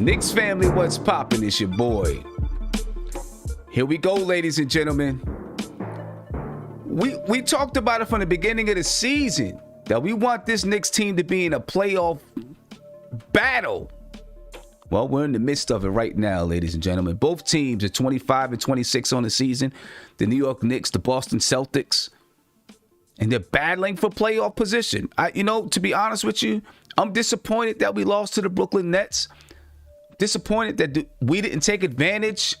Knicks family, what's poppin'? It's your boy. Here we go, ladies and gentlemen. We talked about it from the beginning of the season that we want this Knicks team to be in a playoff battle. Well, we're in the midst of it right now, ladies and gentlemen. Both teams are 25 and 26 on the season. The New York Knicks, the Boston Celtics, and they're battling for playoff position. To be honest with you, I'm disappointed that we lost to the Brooklyn Nets. Disappointed that we didn't take advantage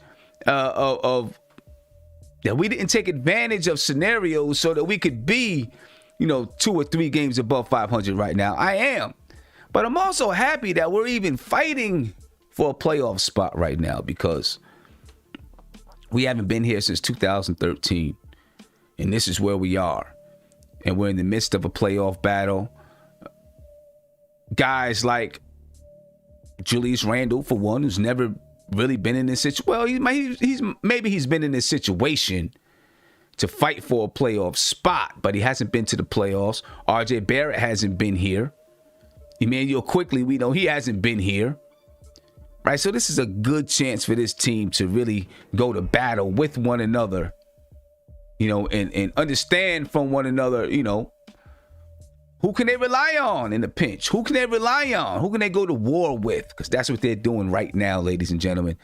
of scenarios so that we could be, 2 or 3 games above 500 right now. I am. But I'm also happy that we're even fighting for a playoff spot right now because we haven't been here since 2013. And this is where we are. And we're in the midst of a playoff battle. Guys like Julius Randle, for one, who's never really been in this situation. Well, he's been in this situation to fight for a playoff spot, but he hasn't been to the playoffs. RJ Barrett hasn't been here. Emmanuel Quickly, we know he hasn't been here. Right? So this is a good chance for this team to really go to battle with one another, and understand from one another, who can they rely on in the pinch? Who can they rely on? Who can they go to war with? Because that's what they're doing right now, ladies and gentlemen.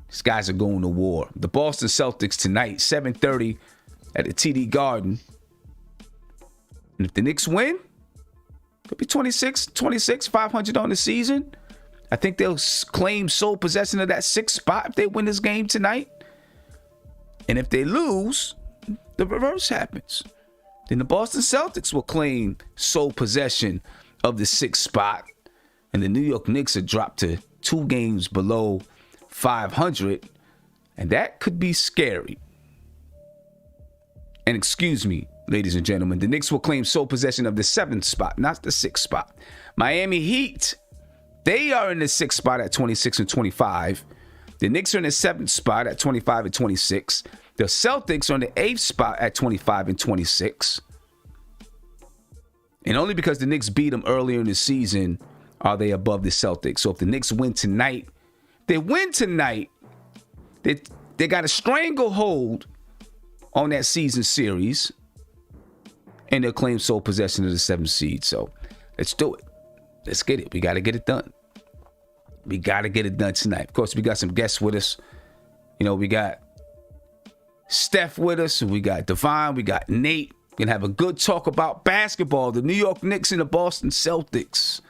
These guys are going to war. The Boston Celtics tonight, 7:30 at the TD Garden. And if the Knicks win, it'll be 26, 500 on the season. I think they'll claim sole possession of that 6th spot if they win this game tonight. And if they lose, the reverse happens. Then the Boston Celtics will claim sole possession of the 6th spot. And the New York Knicks are dropped to 2 games below 500. And that could be scary. And excuse me, ladies and gentlemen, the Knicks will claim sole possession of the 7th spot, not the 6th spot. Miami Heat, they are in the 6th spot at 26 and 25. The Knicks are in the 7th spot at 25 and 26. The Celtics are in the 8th spot at 25 and 26. And only because the Knicks beat them earlier in the season are they above the Celtics. So if the Knicks win tonight, they got a stranglehold on that season series. And they'll claim sole possession of the 7th seed. So let's do it. Let's get it. We got to get it done. We got to get it done tonight. Of course, we got some guests with us. We got Steph with us. We got Divine. We got Nate. We're going to have a good talk about basketball. The New York Knicks and the Boston Celtics.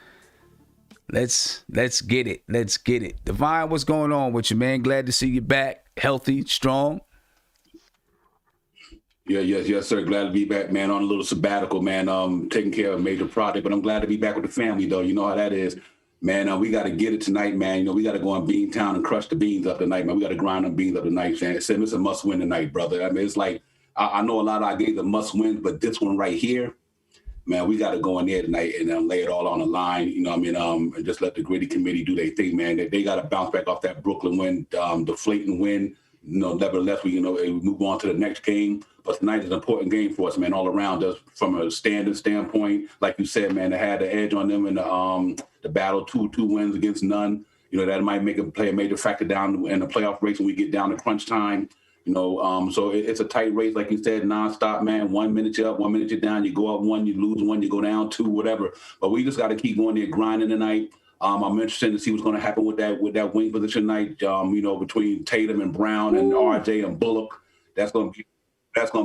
Let's get it. Let's get it. Divine, what's going on with you, man? Glad to see you back. Healthy, strong. Yeah, yes, sir. Glad to be back, man, on a little sabbatical, man. Taking care of a major project, but I'm glad to be back with the family, though. You know how that is. Man, we got to get it tonight, man. We got to go on Beantown and crush the beans up tonight, man. We got to grind them beans up tonight, man. It's a must-win tonight, brother. I mean, it's like, I know a lot of our games are must-win, but this one right here, man, we got to go in there tonight and lay it all on the line, and just let the gritty committee do their thing, man. They got to bounce back off that Brooklyn win, deflating win. Nevertheless, we move on to the next game. But tonight is an important game for us, man, all around us from a standpoint. Like you said, man, they had the edge on them in the battle, two wins against none. That might play a major factor down in the playoff race when we get down to crunch time. So it's a tight race, like you said, nonstop, man. 1 minute you're up, 1 minute you're down. You go up 1, you lose 1, you go down 2, whatever. But we just got to keep going there, grinding tonight. I'm interested to see what's going to happen with that wing position tonight. Between Tatum and Brown and RJ and Bullock, that's going to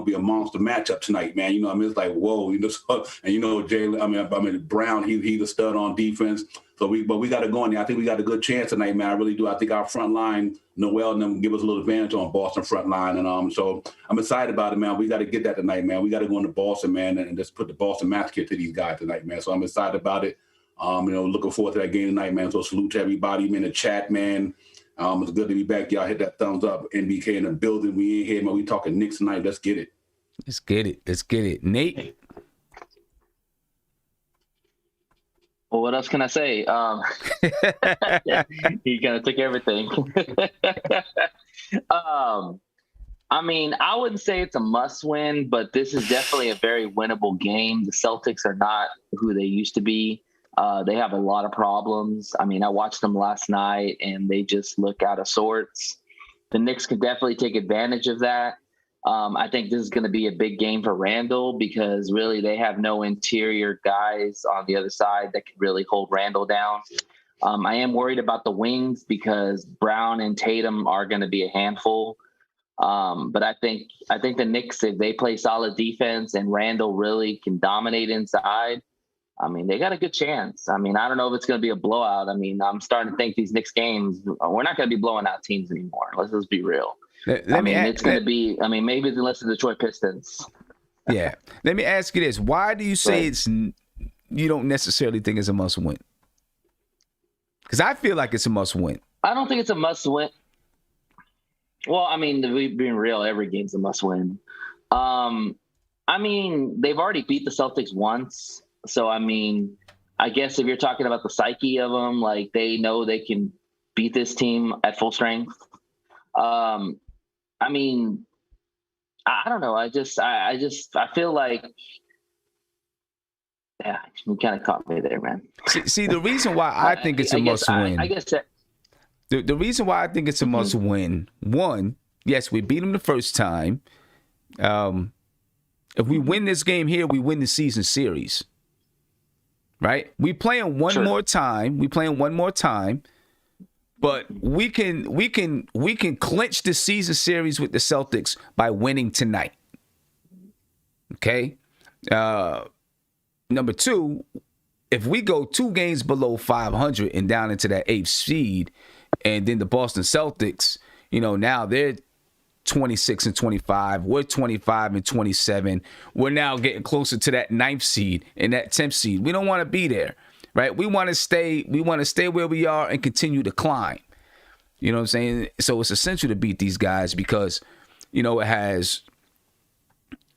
be a monster matchup tonight, man. It's like, whoa, and Jalen. Brown, he's a stud on defense. But we got to go in there. I think we got a good chance tonight, man. I really do. I think our front line, Noel and them, give us a little advantage on Boston front line, and so I'm excited about it, man. We got to get that tonight, man. We got to go into Boston, man, and just put the Boston match kit to these guys tonight, man. So I'm excited about it. Looking forward to that game tonight, man. So salute to everybody in the chat, man. It's good to be back. Y'all hit that thumbs up. NBK in the building. We in here, man. We talking Knicks tonight. Let's get it. Let's get it. Nate? Well, what else can I say? He kind of took everything. I wouldn't say it's a must-win, but this is definitely a very winnable game. The Celtics are not who they used to be. They have a lot of problems. I mean, I watched them last night, and they just look out of sorts. The Knicks could definitely take advantage of that. I think this is going to be a big game for Randall because really they have no interior guys on the other side that can really hold Randall down. I am worried about the wings because Brown and Tatum are going to be a handful. But I think the Knicks, if they play solid defense and Randall really can dominate inside, I mean, they got a good chance. I mean, I don't know if it's going to be a blowout. I mean, I'm starting to think these Knicks games, we're not going to be blowing out teams anymore. Let's just be real. It's going to be, maybe unless the Detroit Pistons. Yeah. Let me ask you this. Why do you say you don't necessarily think it's a must win? Because I feel like it's a must win. I don't think it's a must win. Well, I mean, being real, every game's a must win. I mean, they've already beat the Celtics once. So, I mean, I guess if you're talking about the psyche of them, like they know they can beat this team at full strength. I mean, I don't know. I feel like, yeah, you kind of caught me there, man. See, the reason why I think it's a must win. I guess that. The reason why I think it's a must win, one, yes, we beat them the first time. If we win this game here, we win the season series. Right? We playing one more time. But we can clinch the season series with the Celtics by winning tonight. Okay? Number two, if we go 2 games below 500 and down into that 8th seed, and then the Boston Celtics, now they're 26-25. We're 25-27. We're now getting closer to that 9th seed and that 10th seed. We don't want to be there, right? We want to stay where we are and continue to climb. You know what I'm saying? So it's essential to beat these guys because, it has.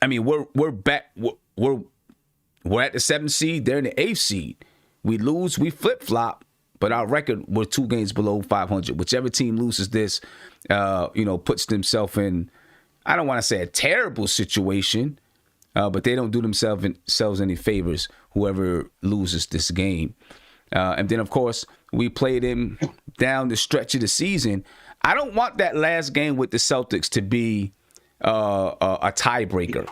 I mean, we're back. We're at the 7th seed. They're in the 8th seed. We lose. We flip flop. But our record, we're 2 games below 500. Whichever team loses this, puts themselves in, I don't want to say a terrible situation, but they don't do themselves any favors, whoever loses this game. And then, of course, we play them down the stretch of the season. I don't want that last game with the Celtics to be a tiebreaker.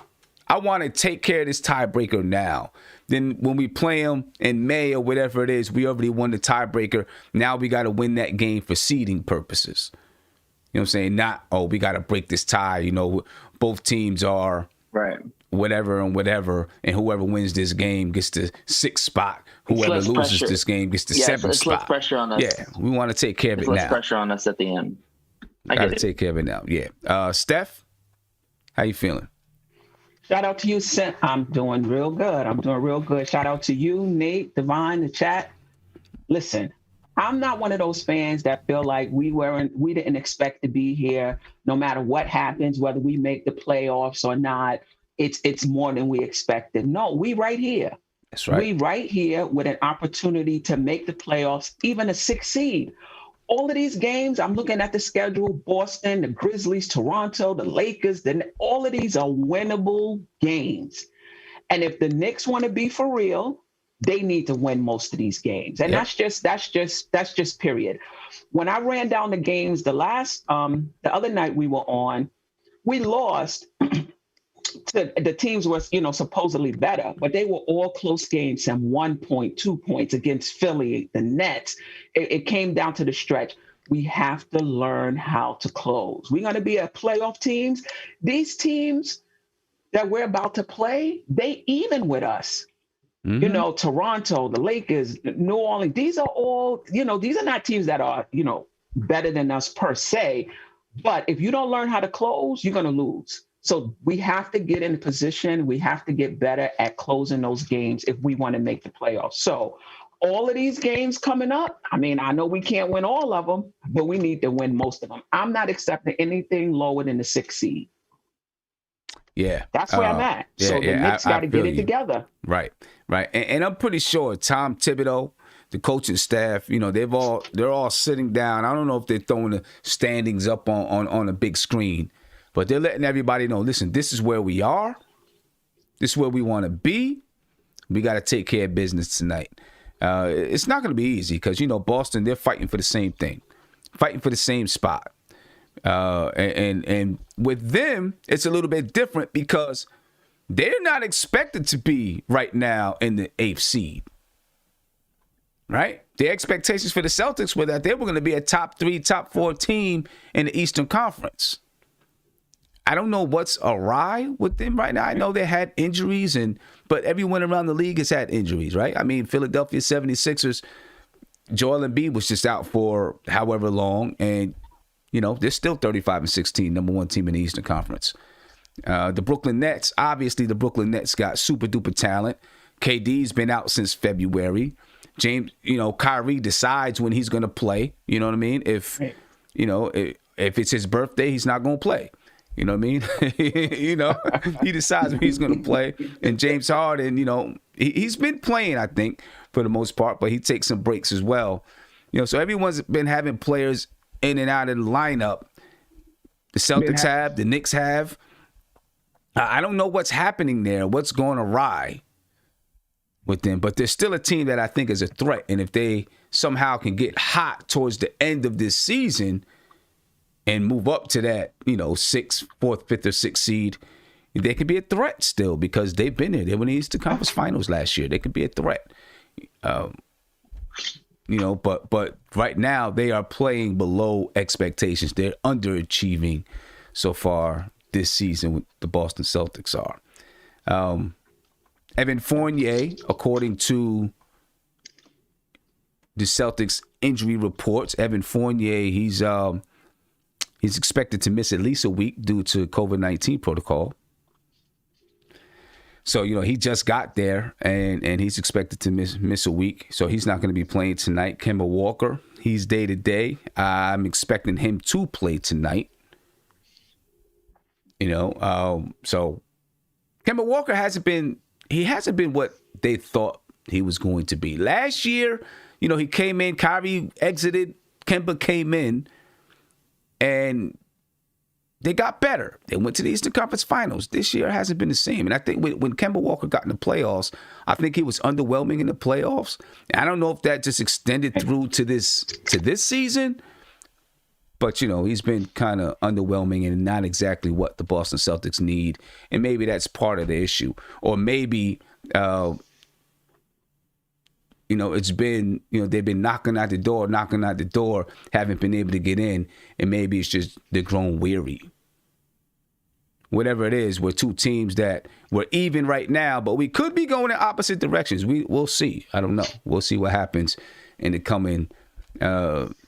I want to take care of this tiebreaker now. Then when we play them in May or whatever it is, we already won the tiebreaker. Now we got to win that game for seeding purposes. You know what I'm saying? Not, we got to break this tie. Both teams are whatever, and whoever wins this game gets the 6th spot. Whoever loses this game gets the 7th spot. Less pressure on us. Yeah, we want to take care of it now. Less pressure on us at the end. Got to take care of it now. Yeah. Steph, how you feeling? Shout out to you, Sent. I'm doing real good. Shout out to you, Nate, Divine, the chat. Listen, I'm not one of those fans that feel like we didn't expect to be here no matter what happens, whether we make the playoffs or not. It's more than we expected. No, we right here. That's right. We right here with an opportunity to make the playoffs, even a 6th seed. All of these games, I'm looking at the schedule, Boston, the Grizzlies, Toronto, the Lakers, all of these are winnable games. And if the Knicks want to be for real, they need to win most of these games. And that's just period. When I ran down the games the other night we were on, we lost to the teams were, supposedly better, but they were all close games, and 1 point, 2 points against Philly, the Nets. It came down to the stretch. We have to learn how to close. We're going to be a playoff teams. These teams that we're about to play, they even with us. Mm-hmm. Toronto, the Lakers, New Orleans, these are all, these are not teams that are, better than us per se. But if you don't learn how to close, you're going to lose. So we have to get in position. We have to get better at closing those games if we want to make the playoffs. So all of these games coming up, I know we can't win all of them, but we need to win most of them. I'm not accepting anything lower than the 6th seed. Yeah. That's where I'm at. So the Knicks got to get it together. Right. And I'm pretty sure Tom Thibodeau, the coaching staff, they're all sitting down. I don't know if they're throwing the standings up on a big screen. But they're letting everybody know, listen, this is where we are. This is where we want to be. We got to take care of business tonight. It's not going to be easy because, Boston, they're fighting for the same thing, fighting for the same spot. And with them, it's a little bit different because they're not expected to be right now in the 8th seed. Right? The expectations for the Celtics were that they were going to be a top 3, top 4 team in the Eastern Conference. I don't know what's awry with them right now. I know they had injuries, but everyone around the league has had injuries, right? I mean, Philadelphia 76ers, Joel Embiid was just out for however long, and, they're still 35-16, number 1 team in the Eastern Conference. The Brooklyn Nets, obviously the Brooklyn Nets got super duper talent. KD's been out since February. James, Kyrie decides when he's going to play. You know what I mean? If it's his birthday, he's not going to play. You know what I mean? He decides when he's going to play. And James Harden, he's been playing, I think, for the most part, but he takes some breaks as well. So everyone's been having players in and out of the lineup. The Celtics have, the Knicks have. I don't know what's happening there, what's going awry with them, but there's still a team that I think is a threat. And if they somehow can get hot towards the end of this season and move up to that, 4th, 5th, or 6th seed, they could be a threat still because they've been there. They were in the Eastern Conference Finals last year. They could be a threat. But right now they are playing below expectations. They're underachieving so far this season. The Boston Celtics are. Evan Fournier, according to the Celtics injury reports, Evan Fournier, he's expected to miss at least a week due to COVID-19 protocol. So, he just got there and he's expected to miss a week. So he's not going to be playing tonight. Kemba Walker, he's day to day. I'm expecting him to play tonight. So Kemba Walker hasn't been what they thought he was going to be. Last year, he came in, Kyrie exited, Kemba came in, and they got better. They went to the Eastern Conference Finals. This year hasn't been the same. And I think when Kemba Walker got in the playoffs, I think he was underwhelming in the playoffs. And I don't know if that just extended through to this season. But, he's been kind of underwhelming and not exactly what the Boston Celtics need. And maybe that's part of the issue. Or maybe, it's been, they've been knocking out the door, haven't been able to get in. And maybe it's just they're grown weary. Whatever it is, we're 2 teams that we're even right now, but we could be going in opposite directions. We'll see. I don't know. We'll see what happens in the coming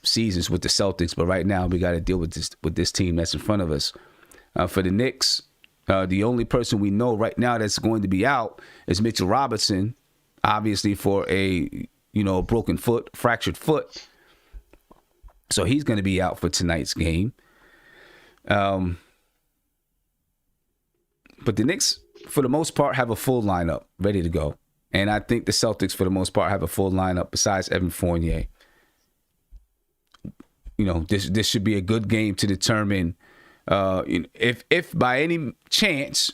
seasons with the Celtics, but right now we got to deal with this team that's in front of us. For the Knicks, the only person we know right now that's going to be out is Mitchell Robinson, obviously for a broken foot, fractured foot. So he's going to be out for tonight's game. But the Knicks, for the most part, have a full lineup ready to go. And I think the Celtics, for the most part, have a full lineup besides Evan Fournier. This should be a good game to determine if by any chance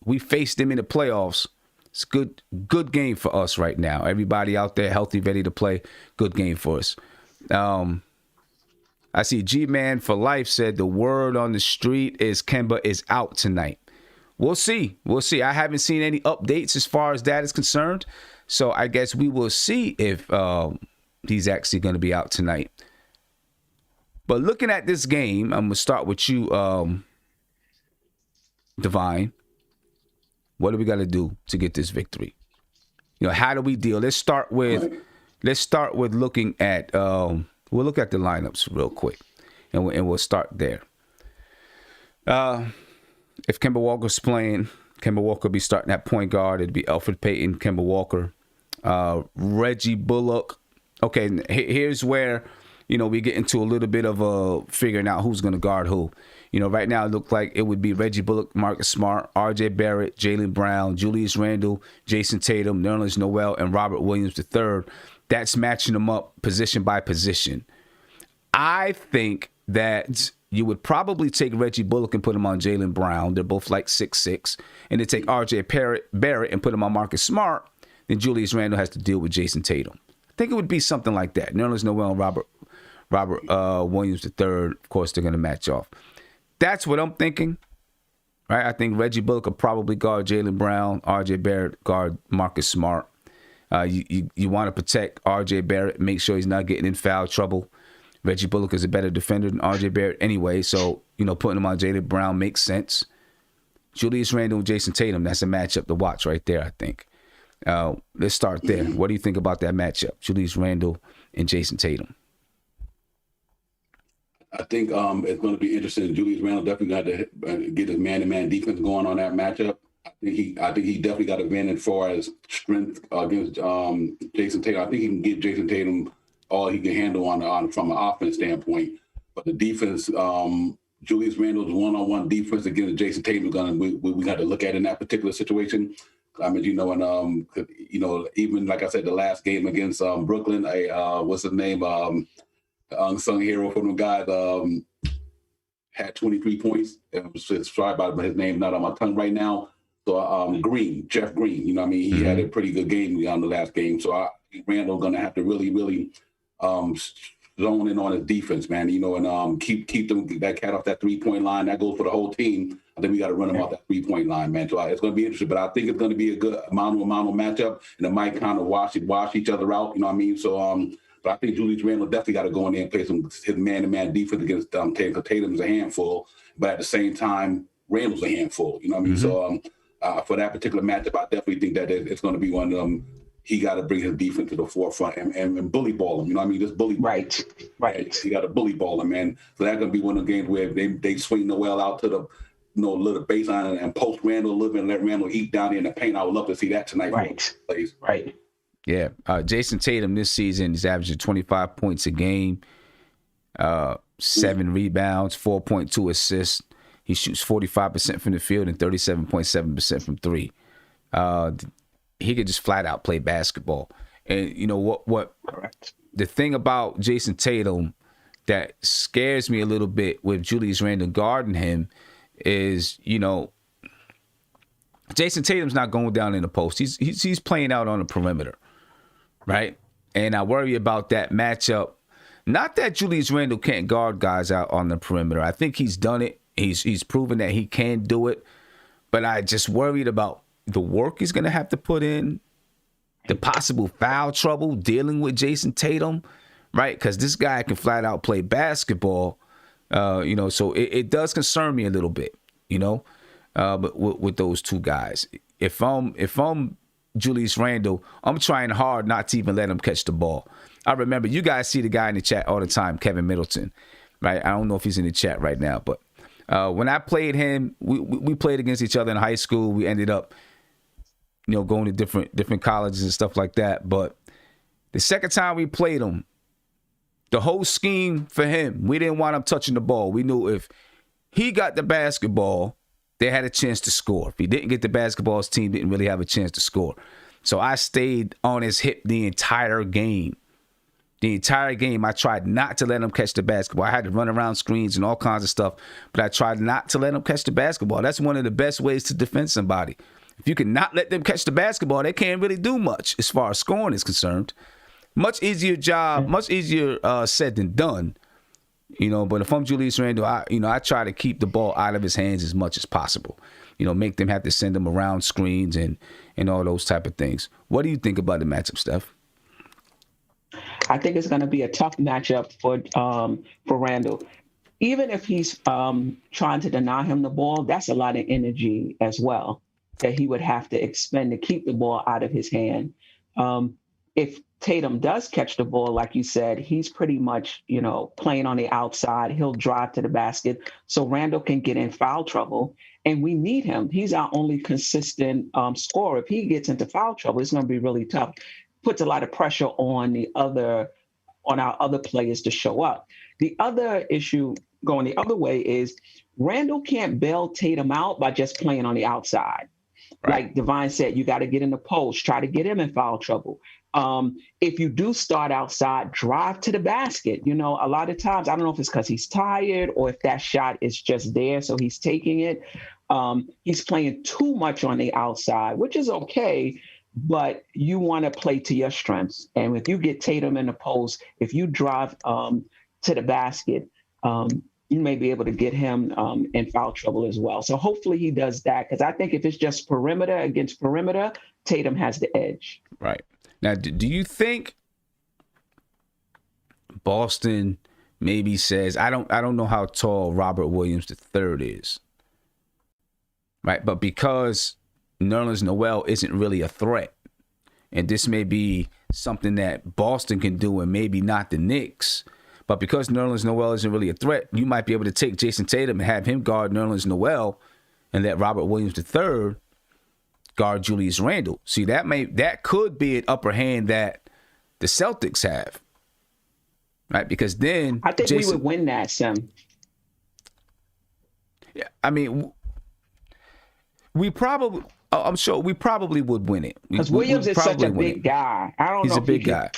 we face them in the playoffs. It's good game for us right now. Everybody out there healthy, ready to play. Good game for us. I see G-Man for Life said the word on the street is Kemba is out tonight. We'll see. I haven't seen any updates as far as that is concerned. So I guess we will see if he's actually going to be out tonight. But looking at this game, I'm going to start with you, Divine. What do we got to do to get this victory? How do we deal? Let's start with looking at we'll look at the lineups real quick, and we'll start there. If Kemba Walker's playing, Kemba Walker will be starting at point guard. It'd be Elfrid Payton, Kemba Walker, Reggie Bullock. Okay, here's where we get into a little bit of figuring out who's going to guard who. Right now it looked like it would be Reggie Bullock, Marcus Smart, R.J. Barrett, Jaylen Brown, Julius Randle, Jason Tatum, Nerlens Noel, and Robert Williams III. That's matching them up position by position. I think that you would probably take Reggie Bullock and put him on Jaylen Brown. They're both like 6'6". And then take R.J. Barrett and put him on Marcus Smart. Then Julius Randle has to deal with Jason Tatum. think it would be something like that. Nerlens Noel and Robert Williams III, of course, they're going to match off. That's what I'm thinking, right? I think Reggie Bullock will probably guard Jaylen Brown, R.J. Barrett guard Marcus Smart. You want to protect R.J. Barrett, make sure he's not getting in foul trouble. Reggie Bullock is a better defender than R.J. Barrett anyway, so, putting him on Jaylen Brown makes sense. Julius Randle and Jason Tatum, that's a matchup to watch right there, I think. Let's start there. What do you think about that matchup, Julius Randle and Jason Tatum? I think it's going to be interesting. Julius Randle definitely got to get his man-to-man defense going on that matchup. I think he definitely got advantage as far as strength against Jason Tatum. I think he can get Jason Tatum all he can handle on from an offense standpoint. But the defense, Julius Randle's one-on-one defense against Jason Tatum, we got to look at in that particular situation. I mean, even like I said, the last game against Brooklyn, what's his name? Unsung hero from the guys had 23 points. Sorry about his name, not on my tongue right now. So Jeff Green, he had a pretty good game on the last game. So I think Randle's going to have to really, really zone in on his defense, man, and keep that cat off that 3-point line. That goes for the whole team. I think we got to run him off that 3-point line, man. So it's going to be interesting, but I think it's going to be a good mano matchup, and it might kind of wash each other out, So, but I think Julius Randle definitely got to go in there and play his man-to-man defense against Tatum, because Tatum's a handful, but at the same time, Randle's a handful, So for that particular matchup, I definitely think that it's going to be one of them. He got to bring his defense to the forefront and bully ball him. Just bully ball. Right. He got to bully ball him, man. So that's going to be one of the games where they swing Noel out to the little baseline and post Randle a little bit and let Randle eat down there in the paint. I would love to see that tonight. Right. Yeah. Jason Tatum this season is averaging 25 points a game, 7 rebounds, 4.2 assists. He shoots 45% from the field and 37.7% from three. He could just flat out play basketball. And what Correct. The thing about Jason Tatum that scares me a little bit with Julius Randle guarding him is, Jason Tatum's not going down in the post. He's playing out on the perimeter, right? And I worry about that matchup. Not that Julius Randle can't guard guys out on the perimeter. I think he's done it. He's proven that he can do it. But I just worried about the work he's going to have to put in, the possible foul trouble dealing with Jason Tatum, right? Because this guy can flat out play basketball, so it does concern me a little bit, but with those two guys. If I'm Julius Randle, I'm trying hard not to even let him catch the ball. I remember, you guys see the guy in the chat all the time, Kevin Middleton, right? I don't know if he's in the chat right now, but when I played him, we played against each other in high school. We ended up going to different colleges and stuff like that. But the second time we played him, the whole scheme for him, we didn't want him touching the ball. We knew if he got the basketball, they had a chance to score. If he didn't get the basketball, his team didn't really have a chance to score. So I stayed on his hip the entire game. I tried not to let him catch the basketball. I had to run around screens and all kinds of stuff, but I tried not to let him catch the basketball. That's one of the best ways to defend somebody. If you can not let them catch the basketball, they can't really do much as far as scoring is concerned. Much easier job, much easier said than done. But if I'm Julius Randle, I try to keep the ball out of his hands as much as possible. Make them have to send him around screens and all those type of things. What do you think about the matchup, Steph? I think it's going to be a tough matchup for Randle. Even if he's trying to deny him the ball, that's a lot of energy as well that he would have to expend to keep the ball out of his hand. If Tatum does catch the ball, like you said, he's pretty much, playing on the outside. He'll drive to the basket. So Randle can get in foul trouble, and we need him. He's our only consistent scorer. If he gets into foul trouble, it's going to be really tough. Puts a lot of pressure on our other players to show up. The other issue going the other way is Randle can't bail Tatum out by just playing on the outside. Right. Like Divine said, you got to get in the post, try to get him in foul trouble. If you do start outside, drive to the basket. A lot of times, I don't know if it's because he's tired or if that shot is just there, so he's taking it. He's playing too much on the outside, which is okay. but you want to play to your strengths. And if you get Tatum in the post, if you drive to the basket, you may be able to get him in foul trouble as well. So hopefully he does that, because I think if it's just perimeter against perimeter, Tatum has the edge. Right. Now, do you think Boston maybe says, I don't know how tall Robert Williams III is, right? But because Nerlens Noel isn't really a threat, and this may be something that Boston can do and maybe not the Knicks, but because Nerlens Noel isn't really a threat, you might be able to take Jason Tatum and have him guard Nerlens Noel and let Robert Williams III guard Julius Randle. See, that could be an upper hand that the Celtics have. Right, because then I think we would win that, Sam. Yeah, I mean, I'm sure we probably would win it. Because Williams is such a big guy. I don't know if he can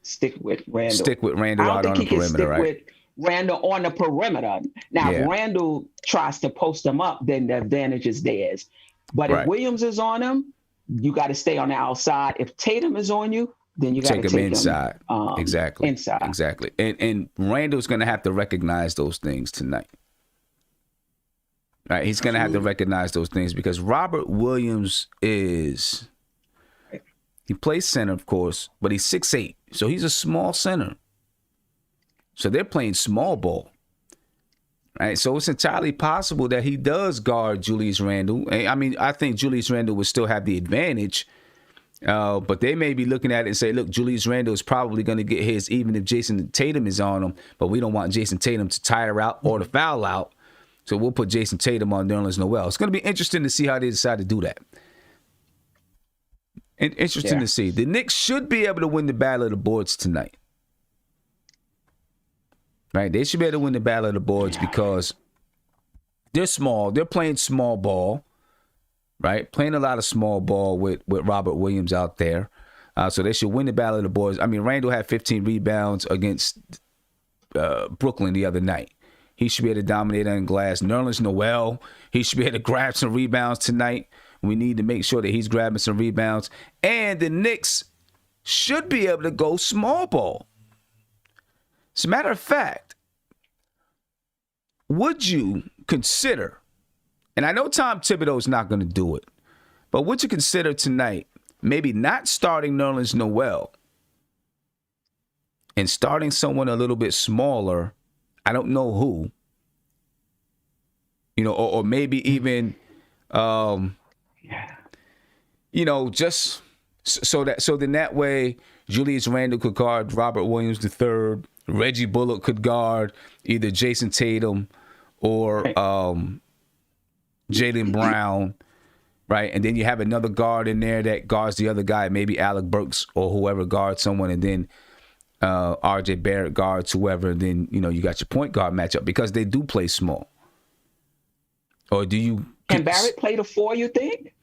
stick with Randle. Stick with Randle out on the perimeter, right? With Randle on the perimeter. Now, if Randle tries to post him up, then the advantage is theirs. But if Williams is on him, you got to stay on the outside. If Tatum is on you, then you got to take him inside. Exactly. Inside. Exactly. And Randall's going to have to recognize those things tonight. Right? He's going to have to recognize those things because Robert Williams he plays center, of course, but he's 6'8", so he's a small center. So they're playing small ball. Right? So it's entirely possible that he does guard Julius Randle. I mean, I think Julius Randle would still have the advantage. But they may be looking at it and say, look, Julius Randle is probably going to get his even if Jason Tatum is on him, but we don't want Jason Tatum to tire out or to foul out. So we'll put Jason Tatum on Nerlens Noel. It's going to be interesting to see how they decide to do that. And interesting to see. The Knicks should be able to win the battle of the boards tonight. Right? They should be able to win the battle of the boards because they're small. They're playing small ball. Right, playing a lot of small ball with Robert Williams out there. So they should win the battle of the boards. I mean, Randle had 15 rebounds against Brooklyn the other night. He should be able to dominate on glass. Nerlens Noel, he should be able to grab some rebounds tonight. We need to make sure that he's grabbing some rebounds. And the Knicks should be able to go small ball. As a matter of fact, would you consider, and I know Tom Thibodeau's not going to do it, but would you consider tonight maybe not starting Nerlens Noel and starting someone a little bit smaller? I don't know who. You know, or maybe even, just so then that way Julius Randle could guard Robert Williams III, Reggie Bullock could guard either Jason Tatum or Jaylen Brown, right? And then you have another guard in there that guards the other guy, maybe Alec Burks or whoever guards someone, and then RJ Barrett guards whoever, and then, you got your point guard matchup because they do play small. Or do you... Can Barrett play the 4, you think?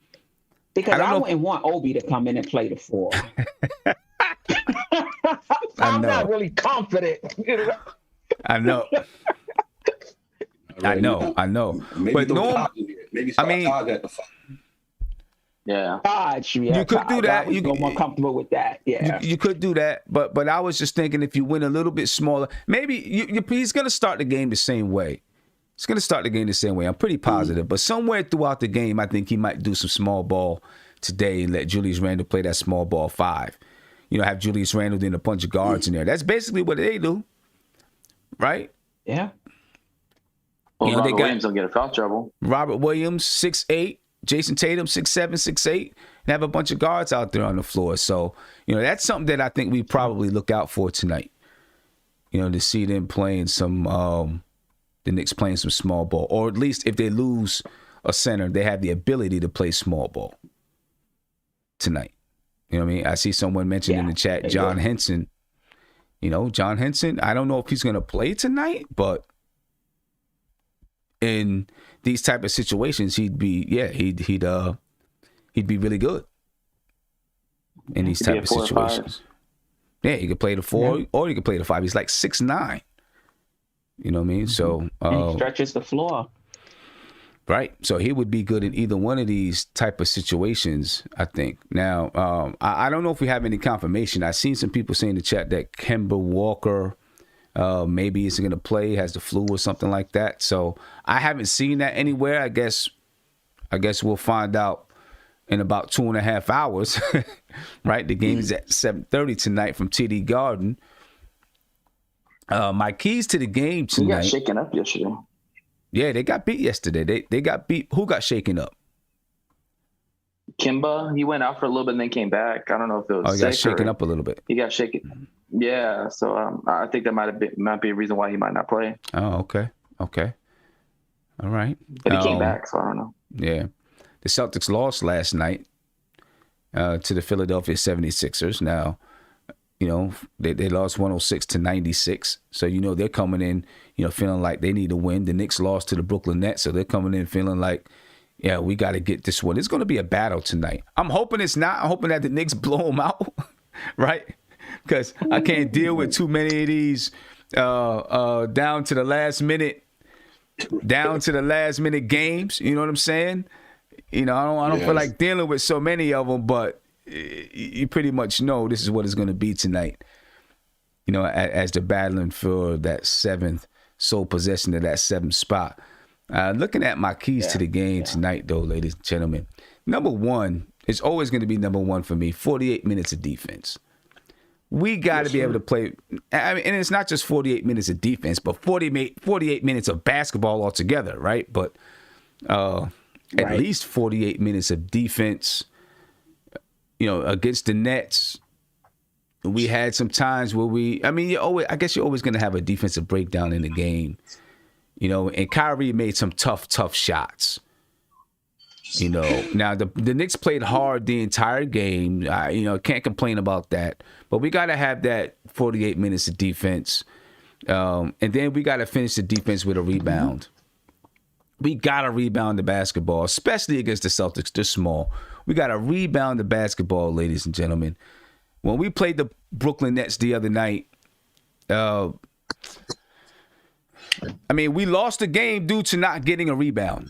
Because I wouldn't want Obi to come in and play the 4. I'm not really confident. I know. I know. Maybe Todd at the 5. Yeah. You could do that. You go more comfortable with that. Yeah. You could do that. But I was just thinking if you win a little bit smaller, maybe he's going to start the game the same way. He's going to start the game the same way. I'm pretty positive. But somewhere throughout the game, I think he might do some small ball today and let Julius Randle play that small ball 5. Have Julius Randle and a bunch of guards in there. That's basically what they do. Right? Yeah. Well, Robert Williams will get a foul trouble. Robert Williams, 6'8". Jason Tatum, 6'7", 6'8", and have a bunch of guards out there on the floor. So, that's something that I think we probably look out for tonight. To see them playing some, the Knicks playing some small ball. Or at least if they lose a center, they have the ability to play small ball tonight. You know what I mean? I see someone mentioned in the chat, John Henson. John Henson, I don't know if he's going to play tonight, but in these type of situations, he'd be really good in these type of situations. Yeah, he could play the 4 or he could play the 5. He's like 6'9". You know what I mean? So and he stretches the floor. Right. So he would be good in either one of these type of situations, I think. Now, I don't know if we have any confirmation. I've seen some people say in the chat that Kemba Walker maybe isn't going to play, has the flu or something like that. So I haven't seen that anywhere. I guess we'll find out in about 2.5 hours. Right. The game is at 7:30 tonight from TD Garden. My keys to the game tonight. You got shaken up yesterday. Yeah, they got beat yesterday. They got beat. Who got shaken up? Kimba, he went out for a little bit and then came back. I don't know if it was. Oh, he got shaken up a little bit. He got shaken. Yeah, so I think that might be a reason why he might not play. Oh, okay. All right. But he came back, so I don't know. Yeah, the Celtics lost last night to the Philadelphia 76ers. Now, you know, they lost 106-96. So, you know, they're coming in, you know, feeling like they need to win. The Knicks lost to the Brooklyn Nets. So they're coming in feeling like, yeah, we got to get this one. It's going to be a battle tonight. I'm hoping it's not. I'm hoping that the Knicks blow them out, right? Because I can't deal with too many of these down to the last minute games. You know what I'm saying? You know, I don't feel like dealing with so many of them, but you pretty much know this is what it's going to be tonight. You know, as they're battling for that seventh sole possession of that seventh spot. Looking at my keys to the game tonight, though, ladies and gentlemen, number one is always going to be number one for me, 48 minutes of defense. We got to be able to play. I mean, and it's not just 48 minutes of defense, but 48 minutes of basketball altogether, right? But at least 48 minutes of defense. You know, against the Nets, we had some times where I guess you're always going to have a defensive breakdown in the game. You know, and Kyrie made some tough shots. You know, now the Knicks played hard the entire game. You know, can't complain about that. But we got to have that 48 minutes of defense. And then we got to finish the defense with a rebound. We got to rebound the basketball, especially against the Celtics. They're small. We got to rebound the basketball, ladies and gentlemen. When we played the Brooklyn Nets the other night, we lost the game due to not getting a rebound,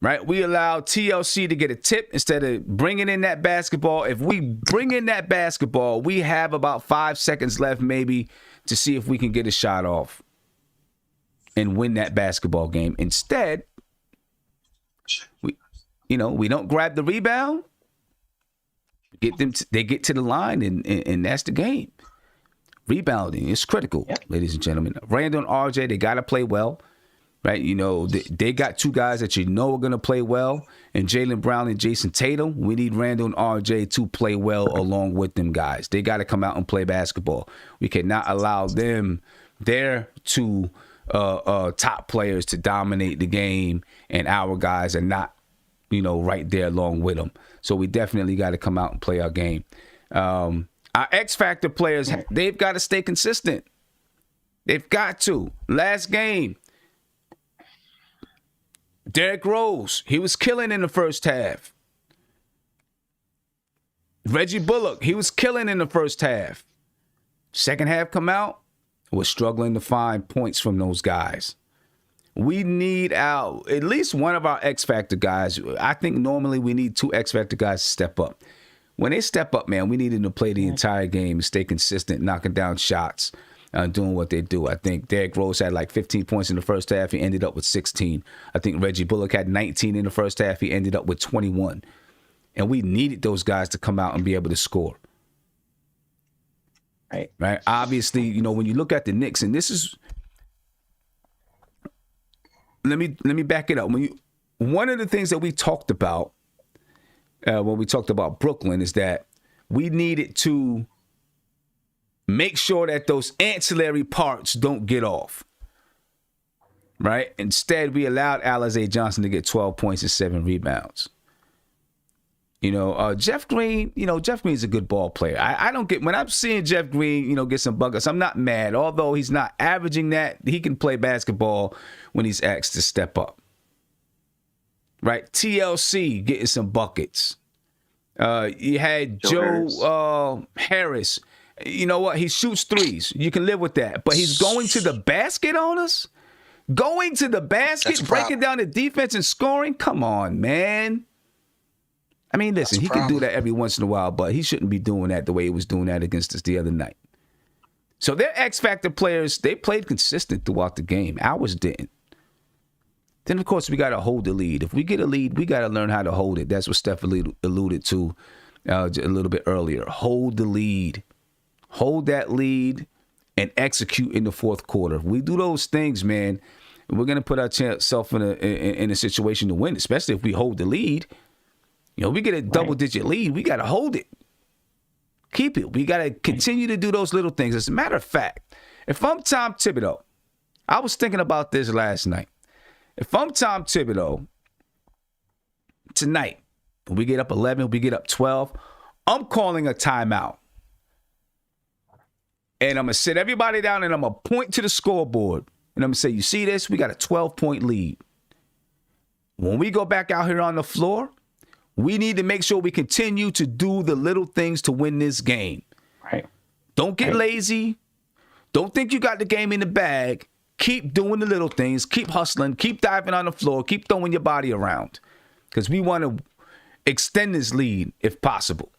right? We allowed TLC to get a tip instead of bringing in that basketball. If we bring in that basketball, we have about 5 seconds left maybe to see if we can get a shot off and win that basketball game. Instead, we don't grab the rebound. They get to the line, and that's the game. Rebounding is critical, ladies and gentlemen. Randall and RJ, they got to play well, right? You know, they got two guys that you know are going to play well, and Jaylen Brown and Jason Tatum. We need Randall and RJ to play well along with them guys. They got to come out and play basketball. We cannot allow them, their two top players, to dominate the game, and our guys are not, you know, right there along with them. So we definitely got to come out and play our game. Our X Factor players, they've got to stay consistent. They've got to. Last game, Derrick Rose, he was killing in the first half. Reggie Bullock, he was killing in the first half. Second half come out, we're struggling to find points from those guys. We need at least one of our X Factor guys. I think normally we need two X Factor guys to step up. When they step up, man, we need them to play the entire game, stay consistent, knocking down shots, doing what they do. I think Derrick Rose had like 15 points in the first half. He ended up with 16. I think Reggie Bullock had 19 in the first half. He ended up with 21. And we needed those guys to come out and be able to score. Right. Obviously, you know, when you look at the Knicks, and this is, let me back it up. One of the things that we talked about when we talked about Brooklyn is that we needed to make sure that those ancillary parts don't get off. Right. Instead, we allowed Alize Johnson to get 12 points and 7 rebounds. You know, Jeff Green, Jeff Green's a good ball player. I don't get, when I'm seeing Jeff Green, get some buckets, I'm not mad. Although he's not averaging that, he can play basketball when he's asked to step up. Right? TLC getting some buckets. You had Joe Harris. You know what? He shoots threes. You can live with that. But he's going to the basket on us? Going to the basket, breaking down the defense and scoring? Come on, man. I mean, listen, he can do that every once in a while, but he shouldn't be doing that the way he was doing that against us the other night. So they're X-Factor players. They played consistent throughout the game. Ours didn't. Then, of course, we got to hold the lead. If we get a lead, we got to learn how to hold it. That's what Steph alluded to a little bit earlier. Hold the lead. Hold that lead and execute in the fourth quarter. If we do those things, man, we're going to put ourselves in a situation to win, especially if we hold the lead. You know, we get a double-digit lead, we got to hold it. Keep it. We got to continue to do those little things. As a matter of fact, if I'm Tom Thibodeau, I was thinking about this last night. If I'm Tom Thibodeau, tonight, we get up 11, we get up 12, I'm calling a timeout. And I'm going to sit everybody down and I'm going to point to the scoreboard. And I'm going to say, you see this? We got a 12-point lead. When we go back out here on the floor, we need to make sure we continue to do the little things to win this game. Right. Don't get lazy. Don't think you got the game in the bag. Keep doing the little things. Keep hustling. Keep diving on the floor. Keep throwing your body around. Because we want to extend this lead if possible.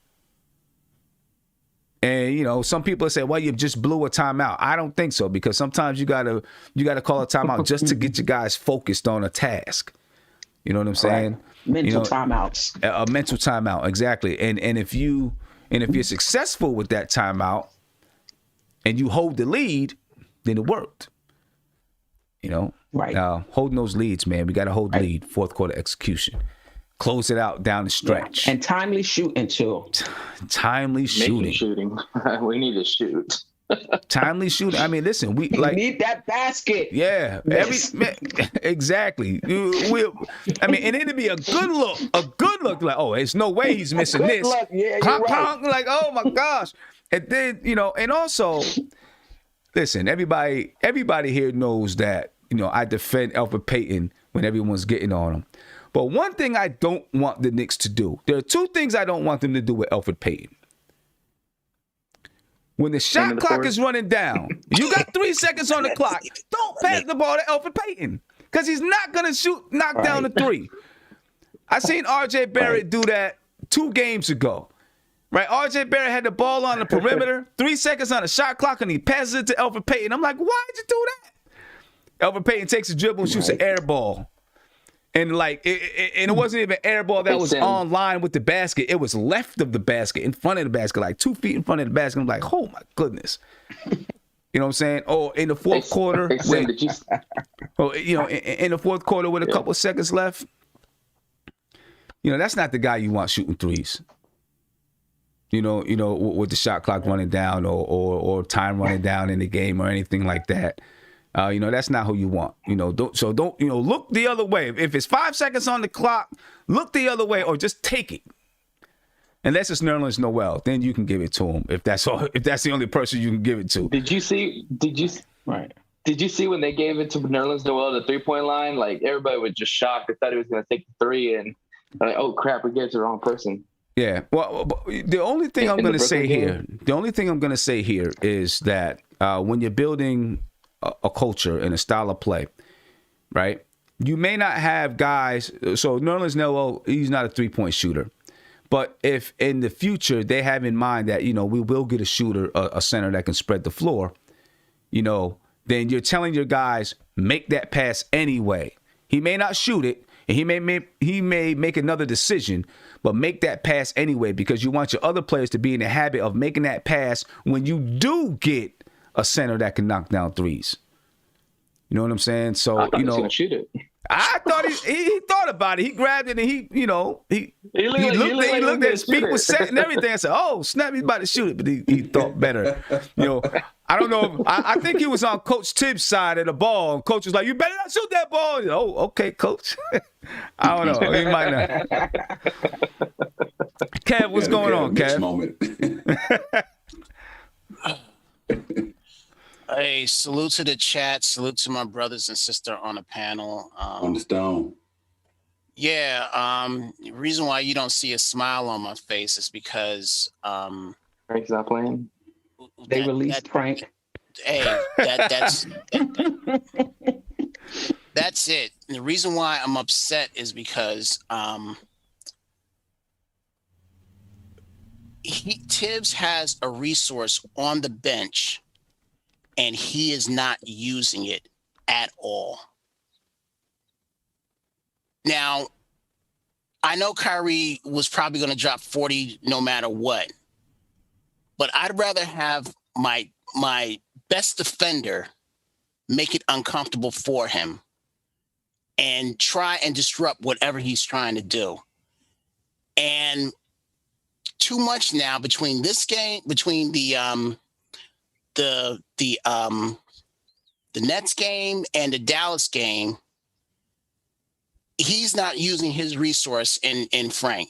And, you know, some people say, well, you just blew a timeout. I don't think so, because sometimes you gotta call a timeout just to get your guys focused on a task. You know what I'm saying? Right. Mental timeouts. A mental timeout, exactly. And if you're successful with that timeout and you hold the lead, then it worked. You know? Right. Holding those leads, man. We got to hold the lead. Fourth quarter execution. Close it out down the stretch. Yeah. And timely shooting too. Timely shooting. We need to shoot. Timely shooting. I mean, listen, we need that basket. Yeah, exactly. I mean, and it'd be a good look. Like, oh, there's no way he's missing this. Yeah, you're right. Like, oh my gosh. And then, you know, and also, listen, everybody here knows that, you know, I defend Elfrid Payton when everyone's getting on him. But one thing I don't want the Knicks to do, there are two things I don't want them to do with Elfrid Payton. When the shot clock is running down, you got 3 seconds on the clock, don't pass the ball to Elfrid Payton, because he's not going to knock down the three. I seen R.J. Barrett do that 2 games ago. Right? R.J. Barrett had the ball on the perimeter, 3 seconds on the shot clock, and he passes it to Elfrid Payton. I'm like, why'd you do that? Elfrid Payton takes a dribble and shoots an air ball. And it wasn't even air ball that was on line with the basket. It was left of the basket, in front of the basket, like 2 feet in front of the basket. I'm like, oh my goodness. You know what I'm saying? Oh, in the fourth quarter, in the fourth quarter with a couple of seconds left, you know, that's not the guy you want shooting threes. You know, with the shot clock running down or time running down in the game or anything like that. You know, that's not who you want. You know, don't look the other way. If it's 5 seconds on the clock, look the other way or just take it. Unless it's Nerlens Noel, then you can give it to him. If that's the only person you can give it to. Did you see when they gave it to Nerlens Noel at the 3-point line? Like, everybody was just shocked. They thought he was going to take the three, and like, oh crap, we gave it to the wrong person. Yeah. Well, the only thing I'm going to say here is that when you're building a culture and a style of play, right? You may not have guys. So Nerlens Noel, he's not a 3-point shooter, but if in the future they have in mind that, you know, we will get a shooter, a center that can spread the floor, you know, then you're telling your guys, make that pass anyway. He may not shoot it, and he may make another decision, but make that pass anyway, because you want your other players to be in the habit of making that pass when you do get a center that can knock down threes. You know what I'm saying? So, I thought he was gonna shoot it. I thought he thought about it. He grabbed it and he looked at his feet was set and everything. I said, oh, snap, he's about to shoot it. But he thought better. You know, I don't know. I think he was on Coach Tibbs' side of the ball. And Coach was like, you better not shoot that ball. Oh, okay, Coach. I don't know. He might not. Kev, what's going on, Kev? Moment. Hey, salute to the chat. Salute to my brothers and sister on the panel. On the stone. Yeah. The reason why you don't see a smile on my face is because Frank's not playing. They released Frank. Hey, that's That's it. And the reason why I'm upset is because Tibbs has a resource on the bench, and he is not using it at all. Now, I know Kyrie was probably going to drop 40 no matter what, but I'd rather have my best defender make it uncomfortable for him and try and disrupt whatever he's trying to do. And too much now between this game, between the Nets game and the Dallas game, he's not using his resource in Frank.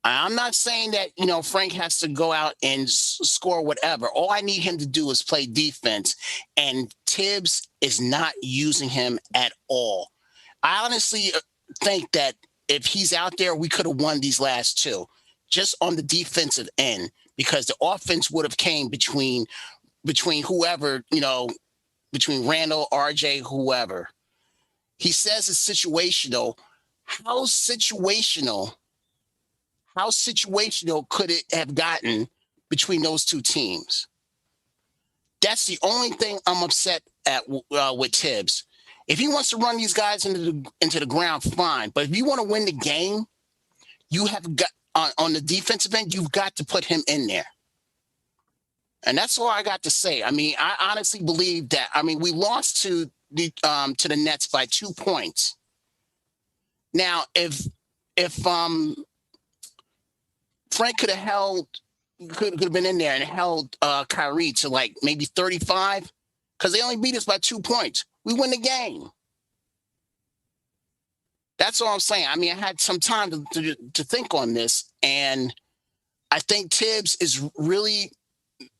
I'm not saying that, Frank has to go out and score whatever. All I need him to do is play defense, and Tibbs is not using him at all. I honestly think that if he's out there, we could have won these last two just on the defensive end, because the offense would have came between whoever, between Randall, RJ, whoever. He says it's situational. How situational could it have gotten between those two teams? That's the only thing I'm upset at with Tibbs. If he wants to run these guys into the ground, fine. But if you want to win the game, you have got on the defensive end, you've got to put him in there. And that's all I got to say. I mean, I honestly believe that. I mean, we lost to the Nets by 2 points. Now, if Frank could have been in there and held Kyrie to like maybe 35, because they only beat us by 2 points, we win the game. That's all I'm saying. I mean, I had some time to think on this, and I think Tibbs is really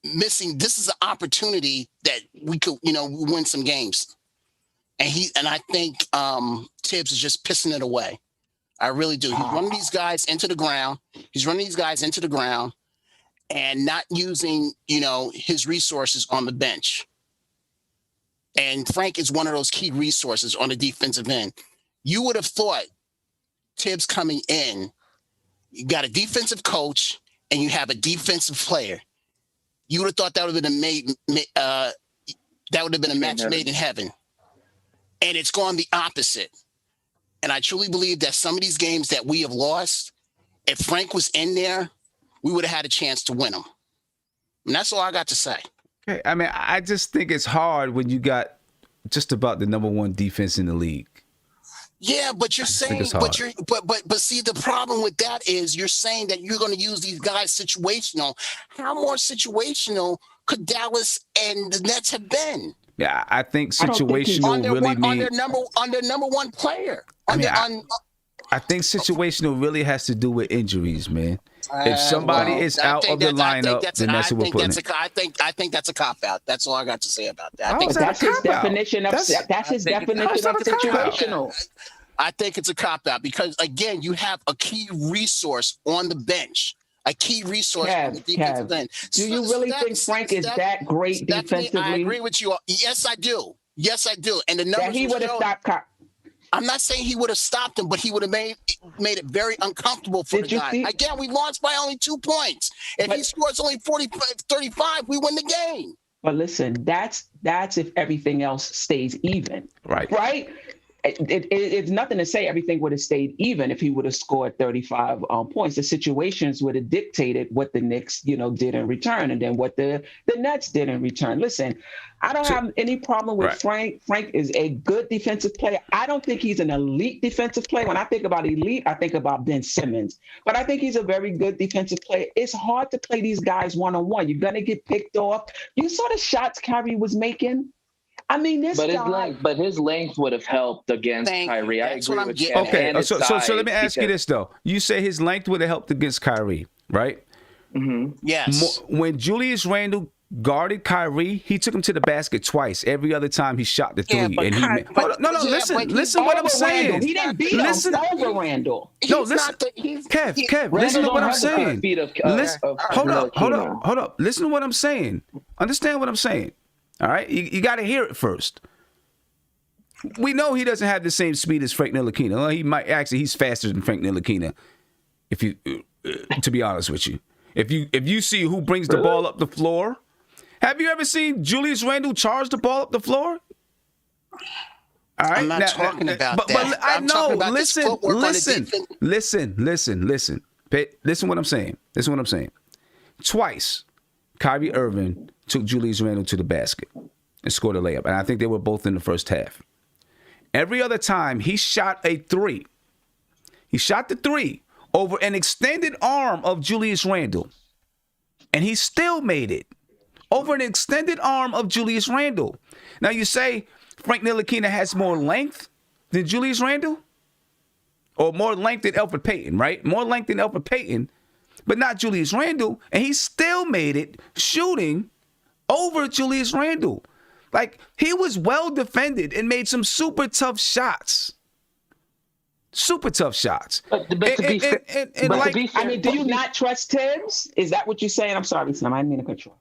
missing. This is an opportunity that we could, win some games, and I think Tibbs is just pissing it away. I really do. He's running these guys into the ground. And not using, his resources on the bench. And Frank is one of those key resources on the defensive end. You would have thought Tibbs coming in, you got a defensive coach and you have a defensive player. You would have thought that would have been a match made in heaven. And it's gone the opposite. And I truly believe that some of these games that we have lost, if Frank was in there, we would have had a chance to win them. And that's all I got to say. Okay. I mean, I just think it's hard when you got just about the number one defense in the league. Yeah, but you're saying, but see, the problem with that is you're saying that you're going to use these guys situational. How more situational could Dallas and the Nets have been? Yeah, I think situational really means on their number one player. I think situational really has to do with injuries, man. If somebody is out of the lineup, then that's what we're putting. I think that's a cop out. That's all I got to say about that. I think that's his definition of situational. I think it's a cop out because again, you have a key resource on the bench. A key resource on the defensive end. Do you really think Frank is that great defensively? I agree with you. Yes, I do. And the numbers that he would have stopped. I'm not saying he would have stopped him, but he would have made it very uncomfortable for the guy. Again, we lost by only 2 points. If he scores only 35, we win the game. But listen, that's if everything else stays even. Right? It's nothing to say everything would have stayed even if he would have scored 35 points. The situations would have dictated what the Knicks, did in return, and then what the Nets did in return. Listen, I don't have any problem with Frank. Frank is a good defensive player. I don't think he's an elite defensive player. When I think about elite, I think about Ben Simmons. But I think he's a very good defensive player. It's hard to play these guys one-on-one. You're going to get picked off. You saw the shots Kyrie was making. I mean, his length would have helped against Kyrie. I agree with you. Okay, so let me ask you this, though. You say his length would have helped against Kyrie, right? Mm-hmm. Yes. When Julius Randle guarded Kyrie, he took him to the basket twice. Every other time he shot the three. Listen what I'm saying. He didn't beat him over Randle. No, listen. Kev, listen to what I'm saying. Hold up. Listen to what I'm saying. Understand what I'm saying. All right, you got to hear it first. we know he doesn't have the same speed as Frank Ntilikina. Well, he's faster than Frank Ntilikina. If you, to be honest with you, if you see who brings the ball up the floor, have you ever seen Julius Randle charge the ball up the floor? All right, I'm not talking about but, that. But I know. Listen. Listen what I'm saying. Listen what I'm saying. Twice, Kyrie Irving took Julius Randle to the basket and scored a layup, and I think they were both in the first half. Every other time, he shot a three. He shot the three over an extended arm of Julius Randle, and he still made it over an extended arm of Julius Randle. Now, you say Frank Ntilikina has more length than Julius Randle? Or more length than Elfrid Payton, right? More length than Elfrid Payton, but not Julius Randle, and he still made it shooting over Julius Randle. Like, he was well defended and made some super tough shots. Super tough shots. But to be fair, I mean, do you not trust Tibbs? Is that what you're saying? I'm sorry, Sam. I didn't mean to cut you off.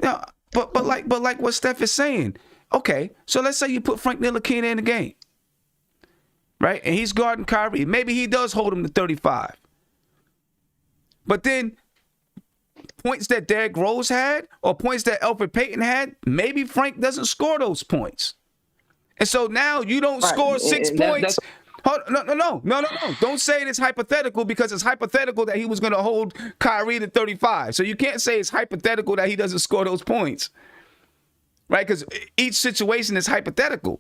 No, but like what Steph is saying. Okay, so let's say you put Frank Ntilikina in the game, right? And he's guarding Kyrie. Maybe he does hold him to 35. But then points that Derrick Rose had or points that Elfrid Payton had, maybe Frank doesn't score those points. And so now you don't score 6 points. No. Don't say it's hypothetical, because it's hypothetical that he was going to hold Kyrie to 35. So you can't say it's hypothetical that he doesn't score those points, right? Because each situation is hypothetical,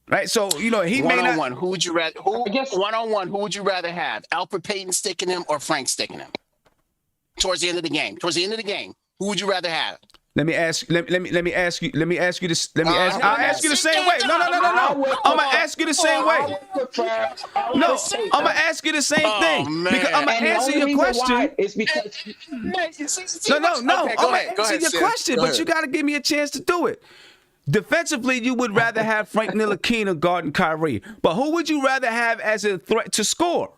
right? So, he may not. One-on-one, who would you rather? One-on-one, who would you rather have? Elfrid Payton sticking him or Frank sticking him? Towards the end of the game, who would you rather have? Let me ask you this. I'll ask you the same way. No. I'm gonna ask you the same way. No, I'm gonna ask you the same thing. Because I'm gonna answer your question. It's because No. I'm gonna answer your question, but you gotta give me a chance to do it. Defensively, you would rather have Frank Ntilikina guarding Kyrie, but who would you rather have as a threat to score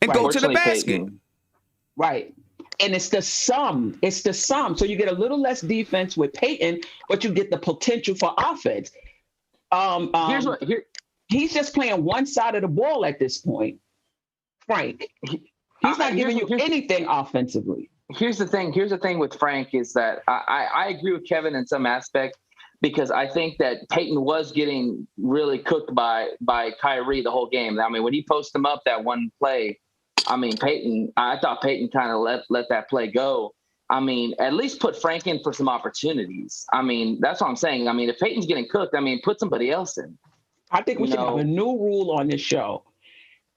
and go to the basket? Payton. Right. And it's the sum. So you get a little less defense with Payton, but you get the potential for offense. He's just playing one side of the ball at this point, Frank. He's not giving you anything offensively. Here's the thing with Frank is that I agree with Kevin in some aspect, because I think that Payton was getting really cooked by Kyrie the whole game. I mean, when he posted him up that one play, I thought Payton kind of let that play go. I mean, at least put Frank in for some opportunities. I mean, that's what I'm saying. I mean, if Payton's getting cooked, put somebody else in. I think we should have a new rule on this show.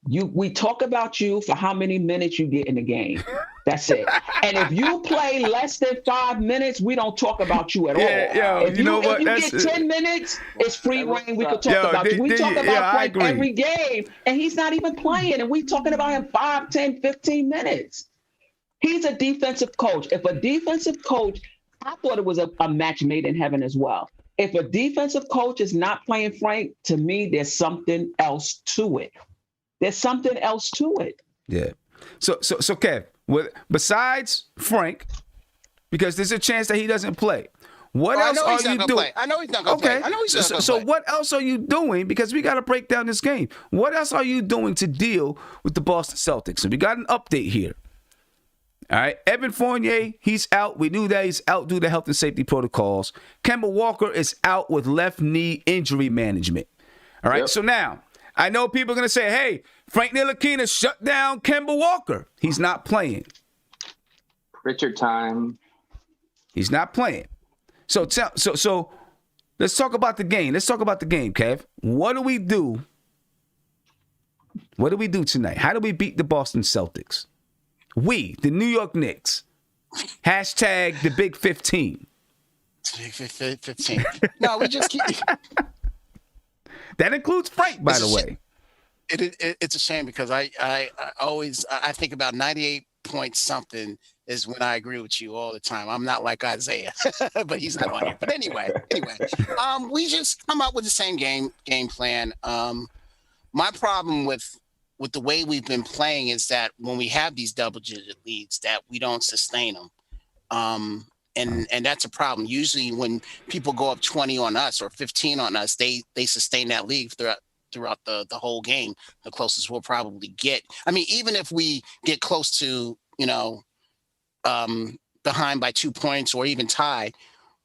We talk about you for how many minutes you get in the game. That's it. And if you play less than 5 minutes, we don't talk about you at all. If you get 10 minutes, it's free reign. We could talk about you. We talk about Frank every game, and he's not even playing, and we talking about him 5, 10, 15 minutes. He's a defensive coach. If a defensive coach, I thought it was a match made in heaven as well. If a defensive coach is not playing Frank, to me, there's something else to it. There's something else to it. Yeah. So Kev, besides Frank, because there's a chance that he doesn't play, what else are you doing? I know he's not going to play. I know he's not going to play. So what else are you doing? Because we got to break down this game. What else are you doing to deal with the Boston Celtics? And we got an update here. All right. Evan Fournier, he's out. We knew that he's out due to health and safety protocols. Kemba Walker is out with left knee injury management. All right. Yep. So now, I know people are going to say, hey, Frank Ntilikina shut down Kemba Walker. He's not playing. Richard time. He's not playing. So let's talk about the game. Let's talk about the game, Kev. What do we do? What do we do tonight? How do we beat the Boston Celtics? We, the New York Knicks. Hashtag the Big 15. 15. No, we just keep... That includes Frank, by the way. It's a shame because I always think about 98 point something is when I agree with you all the time. I'm not like Isaiah, but he's not on here. But anyway, we just come up with the same game plan. My problem with the way we've been playing is that when we have these double-digit leads, that we don't sustain them. and that's a problem. Usually when people go up 20 on us or 15 on us, they sustain that lead throughout the whole game. The closest we'll probably get. I mean, even if we get close to, behind by 2 points or even tie,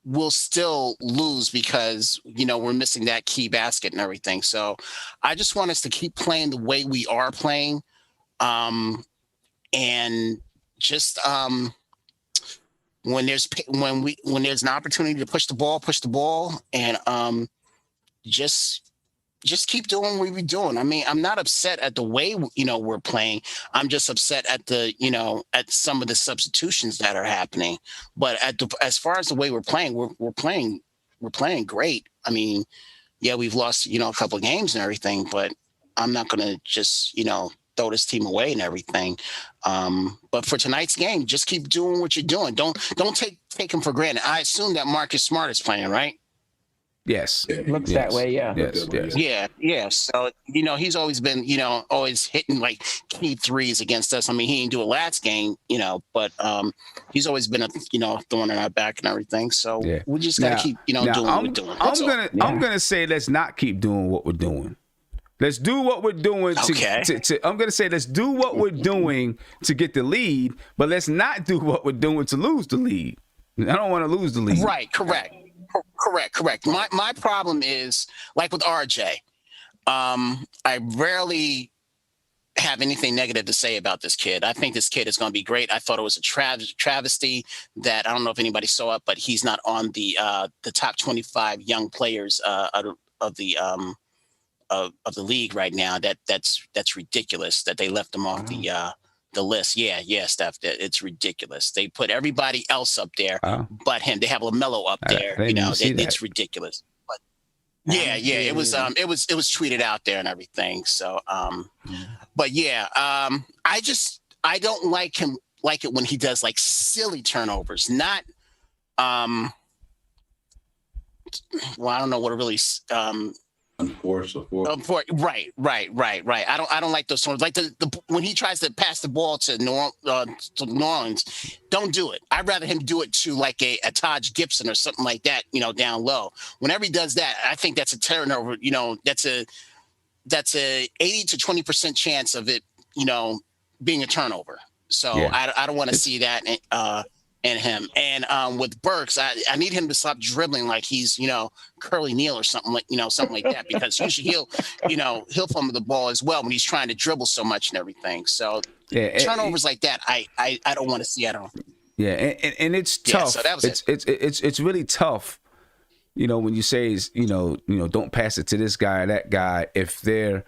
we'll still lose because, we're missing that key basket and everything. So I just want us to keep playing the way we are playing. And just when there's an opportunity to push the ball, and just keep doing what we're doing. I mean, I'm not upset at the way we're playing. I'm just upset at at some of the substitutions that are happening. But as far as the way we're playing, we're playing great. I mean, yeah, we've lost a couple of games and everything, but I'm not gonna just throw this team away and everything. But for tonight's game, just keep doing what you're doing. Don't take him for granted. I assume that Marcus Smart is playing, right? Yes. Looks that way, yeah. Yes. Yeah. So, he's always been, always hitting like key threes against us. I mean, he didn't do it last game, but he's always been a thorn in our back and everything. So we just gotta keep, doing what we're doing. I'm gonna say let's not keep doing what we're doing. Let's do what we're doing I'm going to say let's do what we're doing to get the lead, but let's not do what we're doing to lose the lead. I don't want to lose the lead. Right, correct. My problem is, like with RJ, I rarely have anything negative to say about this kid. I think this kid is going to be great. I thought it was a travesty that I don't know if anybody saw it, but he's not on the top 25 young players of the league right now. That's ridiculous that they left him off the list. Yeah, Steph, it's ridiculous. They put everybody else up there but him. They have LaMelo up there. It's ridiculous. But it was tweeted out there and everything. So but yeah, I don't like it when he does like silly turnovers, not well, I don't know what it really Unforced. Right. I don't like those songs. Like the when he tries to pass the ball to New Orleans, don't do it. I'd rather him do it to like a Taj Gibson or something like that, down low. Whenever he does that, I think that's a turnover. That's a 80 to 20% chance of it, being a turnover. So I don't want to see that in him. And with Burks, I need him to stop dribbling like he's, Curly Neal or something like that, because usually he'll fumble the ball as well when he's trying to dribble so much and everything. So turnovers like that, I don't want to see. I don't. Yeah, and it's tough. So that was it's really tough. When you say don't pass it to this guy or that guy if they're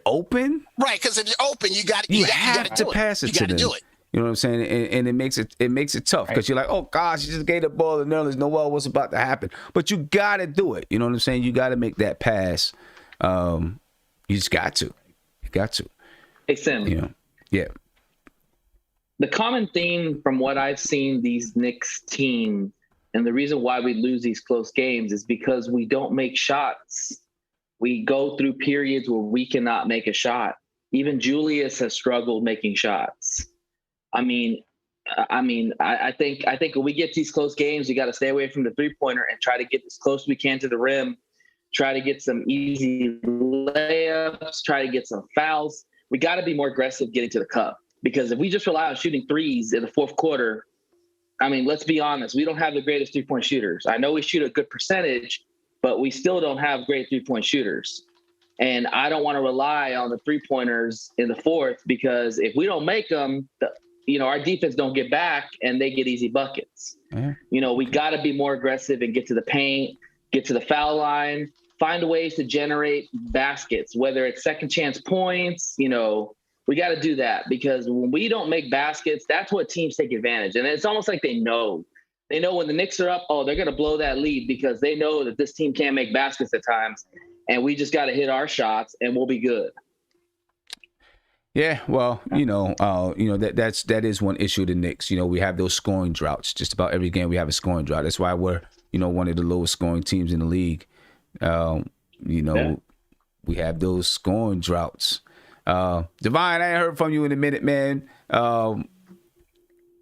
open. Right, because if you're open, you got to pass it to them. You got to do it. You know what I'm saying? And it makes it tough because you're like, oh gosh, you just gave the ball to Nerlens. No, well, what's about to happen? But you gotta do it. You know what I'm saying? You gotta make that pass. You just got to. You got to. Hey, Sim. Yeah. The common theme from what I've seen these Knicks team, and the reason why we lose these close games is because we don't make shots. We go through periods where we cannot make a shot. Even Julius has struggled making shots. I think when we get these close games, we got to stay away from the three-pointer and try to get as close as we can to the rim, try to get some easy layups, try to get some fouls. We got to be more aggressive getting to the cup, because if we just rely on shooting threes in the fourth quarter, let's be honest, we don't have the greatest three-point shooters. I know we shoot a good percentage, but we still don't have great three-point shooters. And I don't want to rely on the three-pointers in the fourth, because if we don't make them, our defense don't get back and they get easy buckets. Mm-hmm. We got to be more aggressive and get to the paint, get to the foul line, find ways to generate baskets, whether it's second chance points. We got to do that, because when we don't make baskets, that's what teams take advantage. And it's almost like they know when the Knicks are up, they're going to blow that lead, because they know that this team can't make baskets at times. And we just got to hit our shots and we'll be good. Yeah, well, that is one issue of the Knicks. We have those scoring droughts. Just about every game we have a scoring drought. That's why we're, one of the lowest scoring teams in the league. We have those scoring droughts. Divine, I ain't heard from you in a minute, man.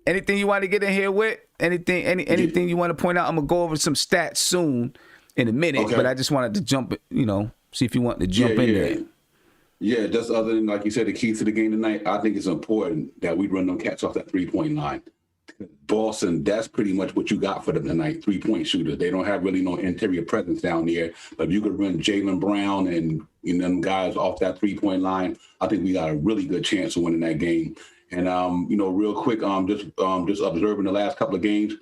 Anything you want to get in here with? anything you want to point out? I'm gonna go over some stats soon in a minute, but I just wanted to jump, see if you want to jump in there. Yeah, just other than, like you said, the key to the game tonight, I think it's important that we run them cats off that 3-point line. Boston, that's pretty much what you got for them tonight, 3-point shooters. They don't have really no interior presence down there. But if you could run Jaylen Brown and them guys off that 3-point line, I think we got a really good chance of winning that game. And real quick, just observing the last couple of games,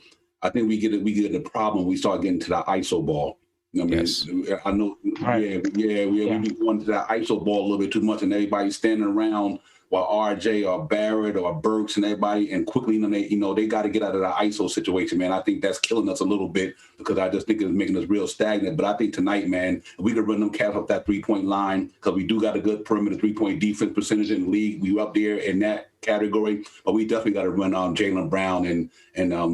I think we get a problem. We start getting to the ISO ball. Yes. I know. Right. We be going to that ISO ball a little bit too much, and everybody's standing around while RJ or Barrett or Burks and everybody, and quickly, they got to get out of the ISO situation, man. I think that's killing us a little bit because I just think it's making us real stagnant. But I think tonight, man, if we could run them cats off that 3-point line, because we do got a good perimeter 3-point defense percentage in the league. We up there in that category, but we definitely got to run Jaylen Brown and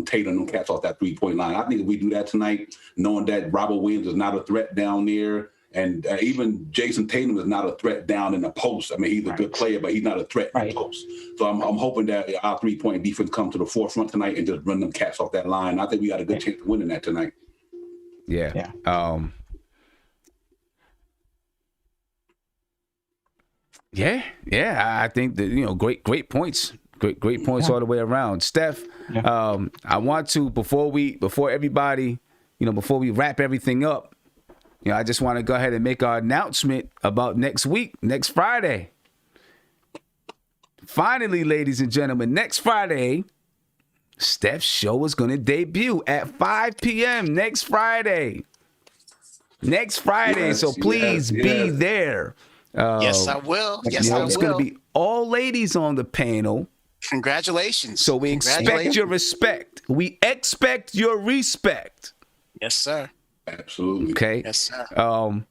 Tatum them cats off that 3-point line. I think if we do that tonight, knowing that Robert Williams is not a threat down there, and even Jason Tatum is not a threat down in the post. I mean, he's a good player, but he's not a threat in the post. So I'm hoping that our 3-point defense comes to the forefront tonight and just run them cats off that line. I think we got a good chance of winning that tonight. Yeah. I think that great points. Great points all the way around. Steph, I want to before we wrap everything up, I just want to go ahead and make our announcement about next week, next Friday. Finally, ladies and gentlemen, next Friday, Steph's show is going to debut at 5 p.m. next Friday. So please be there. Yes, I will. It's going to be all ladies on the panel. Congratulations. So we expect your respect. We expect your respect. Yes, sir. Absolutely. Okay. Yes, sir.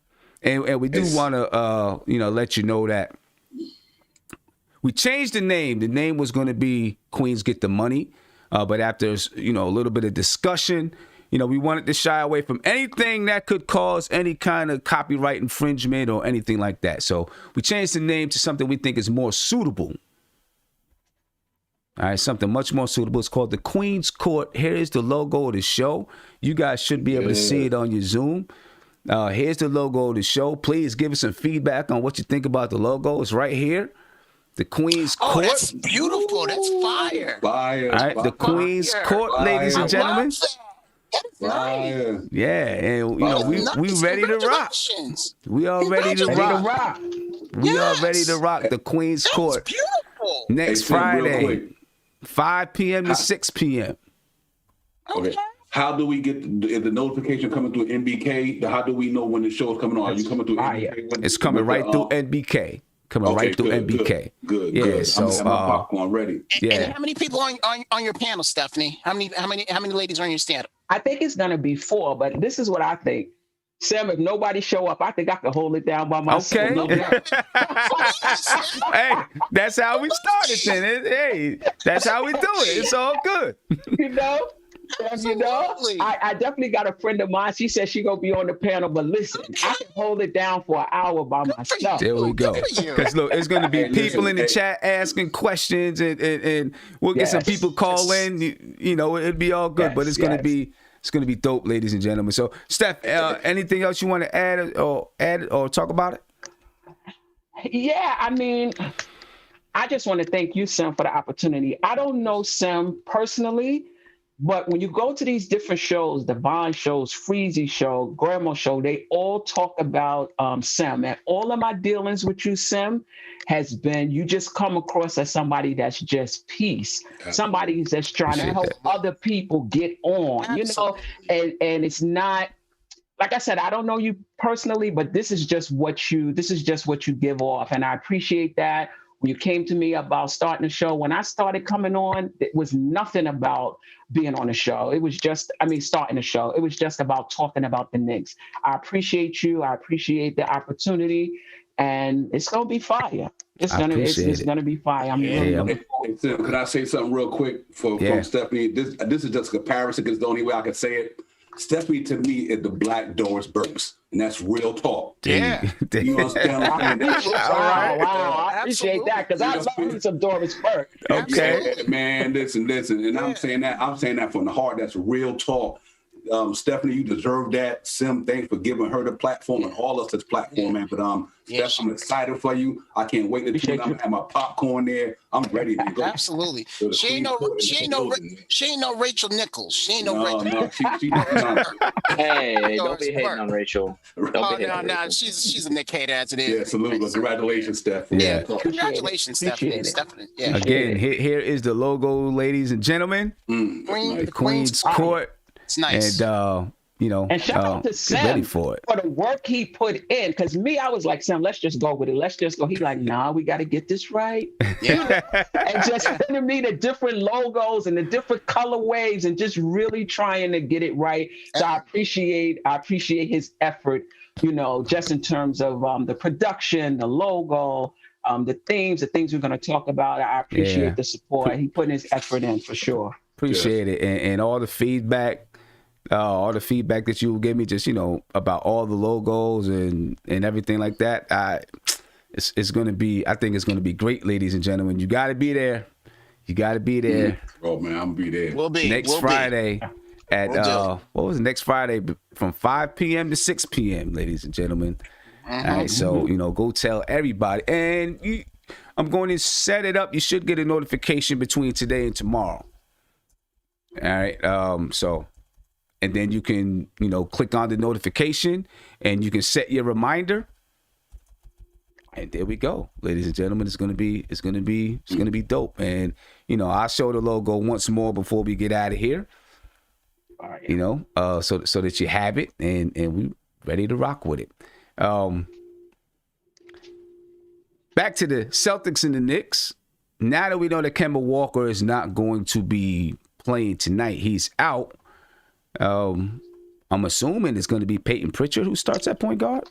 And we do want to let you know that we changed the name. The name was going to be Queens Get the Money, but after a little bit of discussion, we wanted to shy away from anything that could cause any kind of copyright infringement or anything like that. So we changed the name to something we think is more suitable. All right, something much more suitable. It's called the Queen's Court. Here is the logo of the show. You guys should be able to see it on your Zoom. Here's the logo of the show. Please give us some feedback on what you think about the logo. It's right here. The Queen's Court. Oh, that's beautiful. That's fire. Fire. All right, the Queen's Court, ladies and gentlemen. Nice. Yeah, and we ready to rock. We are ready to rock. We are ready to rock the Queen's Court. Beautiful. Next Friday, 5 p.m. to 6 p.m. Okay. How do we get the notification coming through NBK? How do we know when the show is coming on? Are you coming through NBK? It's coming right through NBK. Right through NBK. Good. Yeah. So I'm popcorn ready. And how many people on your panel, Stephanie? How many ladies are on your stand-up? I think it's gonna be 4, but this is what I think. Sam, if nobody show up, I think I can hold it down by myself. Okay. Hey, that's how we started then. Hey, that's how we do it. It's all good. I definitely got a friend of mine. She said she gonna be on the panel, but listen, I can hold it down for an hour by myself. There we go. Because look, it's gonna be people in the chat asking questions, and we'll get some people call in. It'd be all good, but it's gonna be dope, ladies and gentlemen. So, Steph, anything else you want to add or talk about it? Yeah, I mean, I just want to thank you, Sam, for the opportunity. I don't know Sam personally, but when you go to these different shows, the Bond shows, Freezy show, Grandma show, they all talk about Sam. And all of my dealings with you, Sam, has been you just come across as somebody that's just peace, somebody that's trying to help other people get on, and it's not, like I said, I don't know you personally, but this is just what you give off. And I appreciate that. When you came to me about starting the show, when I started coming on, it was nothing about being on the show. It was just, starting the show. It was just about talking about the Knicks. I appreciate you. I appreciate the opportunity, and it's gonna be fire. It's gonna be fire. I'm really looking forward. Can I say something real quick from Stephanie? This is just a comparison because the only way I can say it. Stephanie to me is the black Doris Burks, and that's real talk. Yeah. You understand what I'm saying? Wow, I appreciate that because I love me some Doris Burke. Okay. Yeah, man, listen, and I'm saying that from the heart. That's real talk. Stephanie, you deserve that. Sim, thanks for giving her the platform and all of us this platform, man. But Steph, I'm excited for you. I can't wait to tune in. I'm gonna have my popcorn there. I'm ready to go. Absolutely. She ain't no Rachel Nichols. She ain't no Rachel. No, she no. Hey, don't be hating on Rachel. Oh no, she's a Nick hater as it is. Yeah, salute. Congratulations, Steph. Yeah, congratulations, Stephanie. Yeah. Again, here is the logo, ladies and gentlemen. The Queen's Court. It's nice. And and shout out to Sam ready for it. for the work he put in. Because I was like, Sam, let's just go with it. Let's just go. He's like, nah, we got to get this right. Yeah. And just sending me the different logos and the different colorways and just really trying to get it right. So I appreciate his effort, just in terms of the production, the logo, the things we're going to talk about. I appreciate the support. He put his effort in for sure. Appreciate it. And all the feedback. All the feedback that you give me, just about all the logos and everything like that, it's gonna be. I think it's gonna be great, ladies and gentlemen. You got to be there. You got to be there. Oh man, I'm gonna be there. We'll be next Friday at what was it? Next Friday from 5 p.m. to 6 p.m. Ladies and gentlemen. All right, so go tell everybody, and I'm going to set it up. You should get a notification between today and tomorrow. All right, so. And then you can, click on the notification and you can set your reminder. And there we go, ladies and gentlemen. It's gonna be dope. And I'll show the logo once more before we get out of here. All right. So that you have it and we ready to rock with it. Back to the Celtics and the Knicks. Now that we know that Kemba Walker is not going to be playing tonight, he's out. I'm assuming it's going to be Peyton Pritchard who starts at point guard.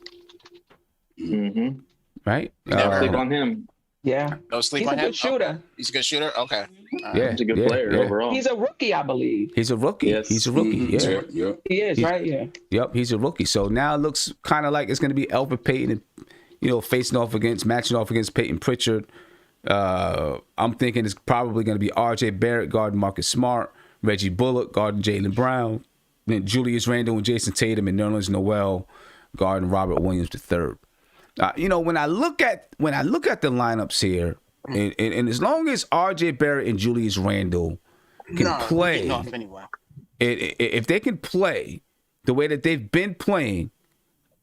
Mm-hmm. Right? Never sleep on him. Yeah. No sleep He's on a him. good shooter. Okay. He's a good shooter. Okay. Yeah, He's a good player overall. He's a rookie, I believe. He's a rookie. Yes. He's a rookie. Yeah. He is, right? Yeah. Yep. He's a rookie. So now it looks kind of like it's going to be Elfrid Payton, matching off against Peyton Pritchard. I'm thinking it's probably going to be R.J. Barrett guarding Marcus Smart, Reggie Bullock guarding Jaylen Brown, then Julius Randle and Jason Tatum and Nerlens Noel guarding Robert Williams III. When I look at the lineups here, and as long as R.J. Barrett and Julius Randle can play, if they can play the way that they've been playing,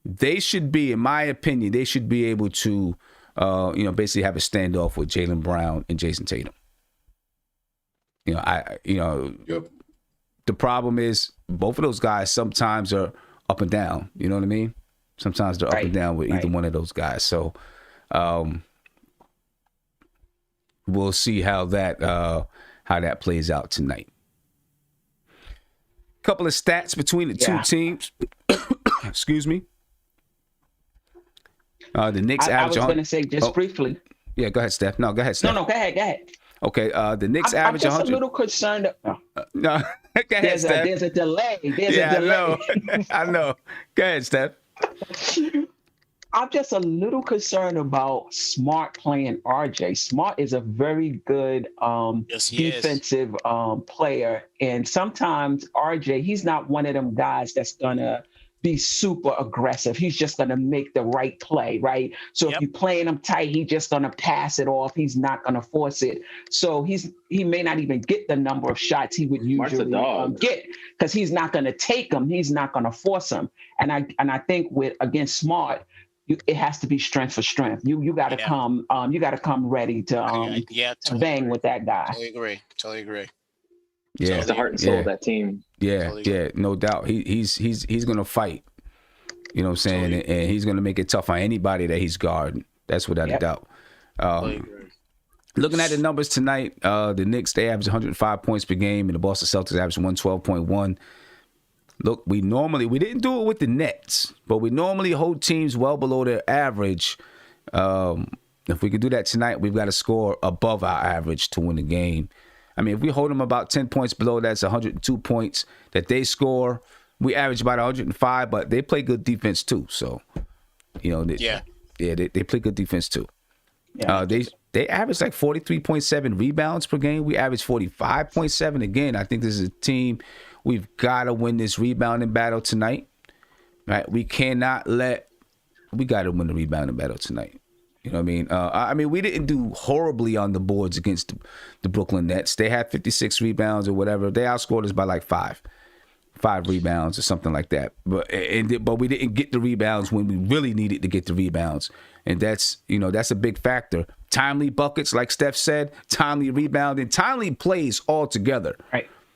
they should be, in my opinion, able to, basically have a standoff with Jaylen Brown and Jason Tatum. Yep. The problem is both of those guys sometimes are up and down. You know what I mean? Sometimes they're up and down with either one of those guys. So we'll see how that plays out tonight. Couple of stats between the two teams. Excuse me. The Knicks average. I was going to say just briefly. Yeah, go ahead, Steph. No, go ahead, Steph. No, go ahead. Okay, the Knicks average 100. I'm just a little concerned. No, go ahead, Steph. There's a delay. I know. I know. Go ahead, Steph. I'm just a little concerned about Smart playing RJ. Smart is a very good defensive player. And sometimes RJ, he's not one of them guys that's going to be super aggressive. He's just going to make the right play, right? So if you're playing him tight, he's just going to pass it off. He's not going to force it. So he may not even get the number of shots he would usually get because he's not going to take them. He's not going to force them. And I think against Smart, it has to be strength for strength. You got to come. You got to come ready to bang with that guy. Totally agree. Yeah, it's the heart and soul of that team. Yeah, no doubt. He's gonna fight. You know what I'm saying? And he's gonna make it tough on anybody that he's guarding. That's without a doubt. Looking at the numbers tonight, the Knicks, they average 105 points per game, and the Boston Celtics average 112.1. Look, we didn't do it with the Nets, but we normally hold teams well below their average. If we can do that tonight, we've got to score above our average to win the game. I mean, if we hold them about 10 points below, that's 102 points that they score. We average about 105, but they play good defense too. So, they play good defense too. Yeah. They average like 43.7 rebounds per game. We average 45.7. Again, I think this is a team, we've got to win this rebounding battle tonight. Right? We got to win the rebounding battle tonight. You know what I mean? We didn't do horribly on the boards against the Brooklyn Nets. They had 56 rebounds or whatever. They outscored us by like five rebounds or something like that. But we didn't get the rebounds when we really needed to get the rebounds. And that's a big factor. Timely buckets, like Steph said, timely rebounding, timely plays all together.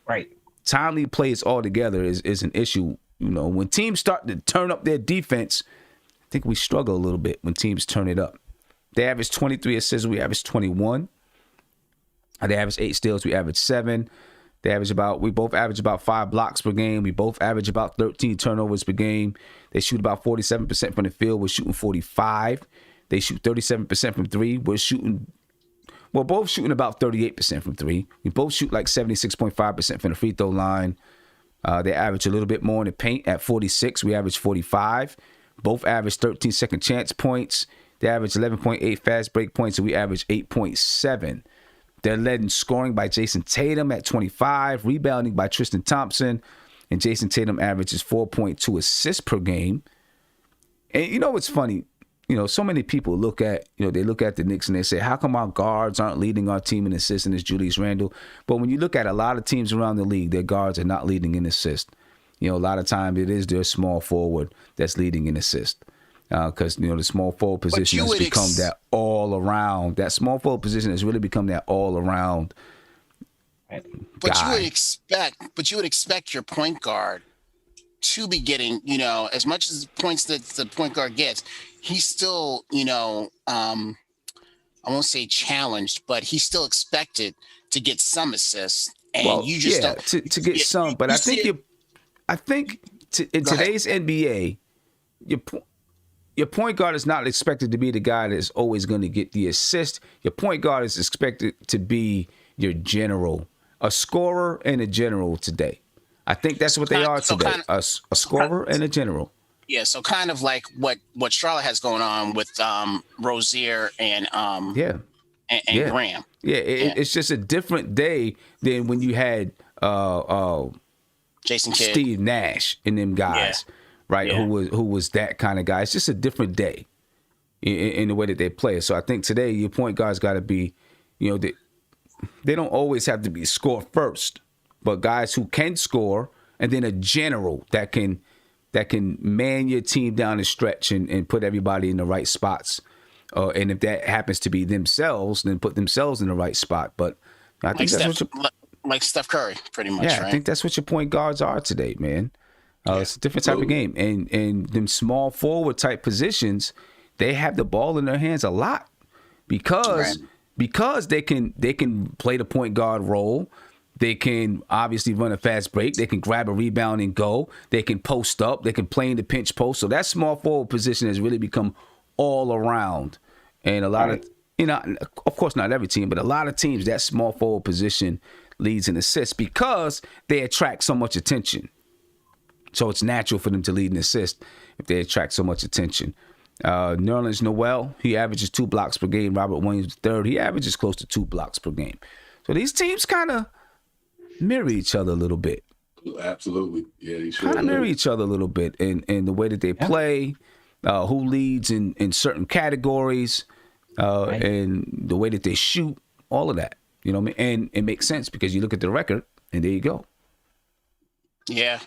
Right. Timely plays all together is an issue. When teams start to turn up their defense, I think we struggle a little bit when teams turn it up. They average 23 assists, we average 21. They average 8 steals, we average 7. We both average about 5 blocks per game. We both average about 13 turnovers per game. They shoot about 47% from the field. We're shooting 45. They shoot 37% from 3. We're both shooting about 38% from 3. We both shoot like 76.5% from the free throw line. They average a little bit more in the paint at 46. We average 45. Both average 13 second chance points. They average 11.8 fast break points, and we average 8.7. They're led in scoring by Jason Tatum at 25, rebounding by Tristan Thompson, and Jason Tatum averages 4.2 assists per game. And what's funny? So many people look at the Knicks and they say, how come our guards aren't leading our team in assists, and it's Julius Randle? But when you look at a lot of teams around the league, their guards are not leading in assists. A lot of times it is their small forward that's leading in assists. Because the small forward position has become that all around. That small forward position has really become that all around. But you would expect your point guard to be getting, as much as points that the point guard gets, he's still, I won't say challenged, but he's still expected to get some assists. And you just don't to get some. But I think in today's NBA, your point guard is not expected to be the guy that's always going to get the assist. Your point guard is expected to be your general, a scorer and a general today. I think that's what they are today, a scorer and a general. Yeah, so kind of like what Charlotte has going on with Rozier and Graham. It's just a different day than when you had Jason Kidd, Steve Nash, and them guys. Yeah. Right, yeah. Who was that kind of guy? It's just a different day in the way that they play. So I think today your point guard's got to be, they don't always have to be score first, but guys who can score, and then a general that can man your team down the stretch and put everybody in the right spots. And if that happens to be themselves, then put themselves in the right spot. But I think like Steph Curry, pretty much. Yeah, right? I think that's what your point guards are today, man. It's a different type of game. And them small forward type positions, they have the ball in their hands a lot because they can play the point guard role. They can obviously run a fast break. They can grab a rebound and go. They can post up. They can play in the pinch post. So that small forward position has really become all around. And a lot of, of course not every team, but a lot of teams, that small forward position leads in assists because they attract so much attention. So it's natural for them to lead an assist if they attract so much attention. Nerlens Noel, he averages 2 blocks per game. Robert Williams III, he averages close to 2 blocks per game. So these teams kind of mirror each other a little bit. Absolutely. Yeah, they sure kind of mirror each other a little bit in the way that they play, who leads in certain categories, and the way that they shoot, all of that. You know what I mean? And it makes sense because you look at the record, and there you go. Yeah.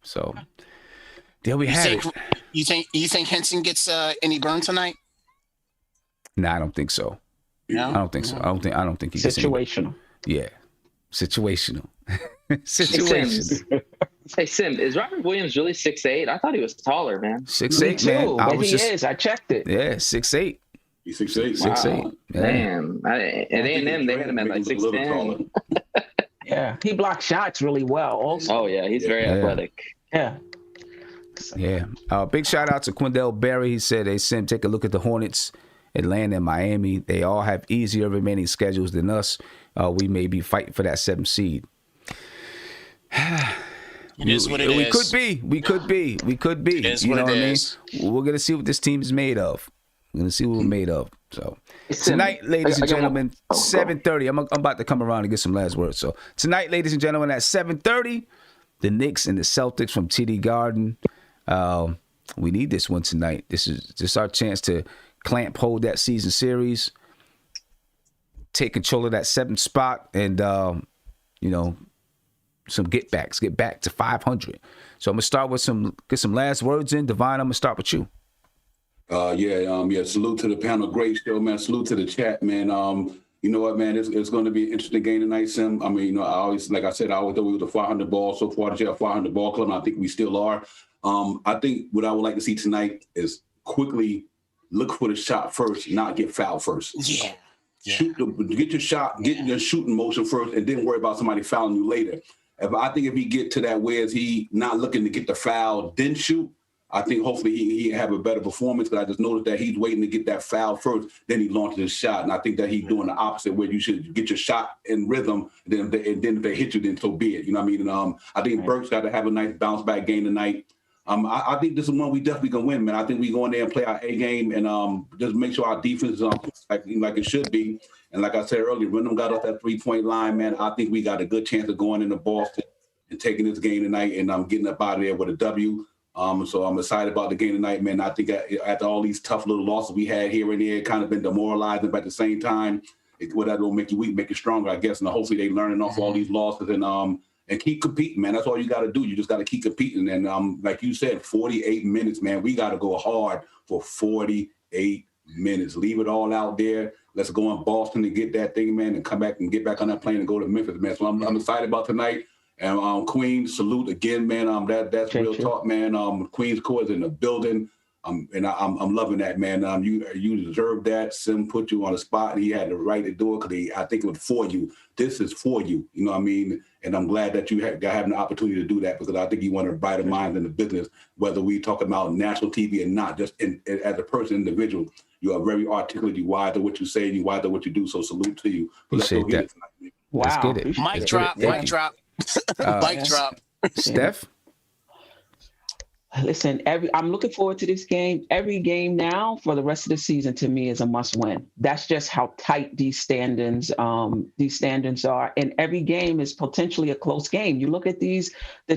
So there we have it. You think Henson gets any burn tonight? No, I don't think so. No? I don't think so. I don't think he gets situational. Yeah, situational. Hey Sim, is Robert Williams really 6'8"? I thought he was taller, man. 6'8", man. But he is. I checked it. Yeah, 6'8". He's 6'8". Wow. 6'8". Yeah. Man, at A&M they had him at like 6'10". Yeah, he blocks shots really well. Also. Oh yeah, he's very athletic. Yeah. Yeah. Big shout out to Quindell Berry. He said, "Hey Sim, take a look at the Hornets, Atlanta, and Miami. They all have easier remaining schedules than us. We may be fighting for that 7th seed." It is what it we is. could be. We could be. It is You what know it what I mean? is. We're gonna see what this team is made of. We're gonna see what we're made of. So tonight, ladies and gentlemen, 7:30. I'm about to come around and get some last words. So tonight, ladies and gentlemen, at 7:30, the Knicks and the Celtics from TD Garden. We need this one tonight. This is our chance to hold that season series, take control of that 7th spot, and some get back to 500. So I'm gonna start with get some last words in. Divine, I'm gonna start with you. Salute to the panel. Great show, man. Salute to the chat, man. You know what, man? It's going to be an interesting game tonight, Sim. I mean, I always thought we were the 500 ball so far. The 500 ball club, and I think we still are. I think what I would like to see tonight is quickly look for the shot first, not get fouled first. Yeah. Get your shot, get your shooting motion first, and then worry about somebody fouling you later. I think if he get to that where is he not looking to get the foul, then shoot, I think hopefully he have a better performance. But I just noticed that he's waiting to get that foul first, then he launches his shot. And I think that he's doing the opposite, where you should get your shot in rhythm, and then if they hit you, then so be it. You know what I mean? And I think Burks got to have a nice bounce back game tonight. I think this is one we definitely gonna win, man. I think we go in there and play our A game and just make sure our defense is like it should be. And like I said earlier, when them got off that 3-point line, man, I think we got a good chance of going into Boston and taking this game tonight and getting up out of there with a W. So I'm excited about the game tonight, man. I think after all these tough little losses we had here and there, it kind of been demoralizing, but at the same time, that will make you weak, make you stronger, I guess. And hopefully they learning off all these losses and keep competing, man. That's all you got to do. You just got to keep competing. And like you said, 48 minutes, man. We got to go hard for 48 minutes. Leave it all out there. Let's go in Boston and get that thing, man, and come back and get back on that plane and go to Memphis, man. So I'm excited about tonight. And Queens, salute again, man. That's real talk, man. Queens Core is in the building. And I'm loving that, man. You deserve that. Sim put you on the spot, and he had the right to do it because I think it was for you. This is for you. You know what I mean? And I'm glad that you having the opportunity to do that because I think you one of the brighter minds in the business, whether we talk about national TV or not, just as a person, individual. You are very articulate. You wise to what you say, and you wise to what you do. So salute to you. But let's go get it tonight, man. Wow. Let's get it. Mic drop. Mic drop. Mic drop. Steph? Listen, I'm looking forward to this game. Every game now for the rest of the season to me is a must-win. That's just how tight these standings are. And every game is potentially a close game. You look at the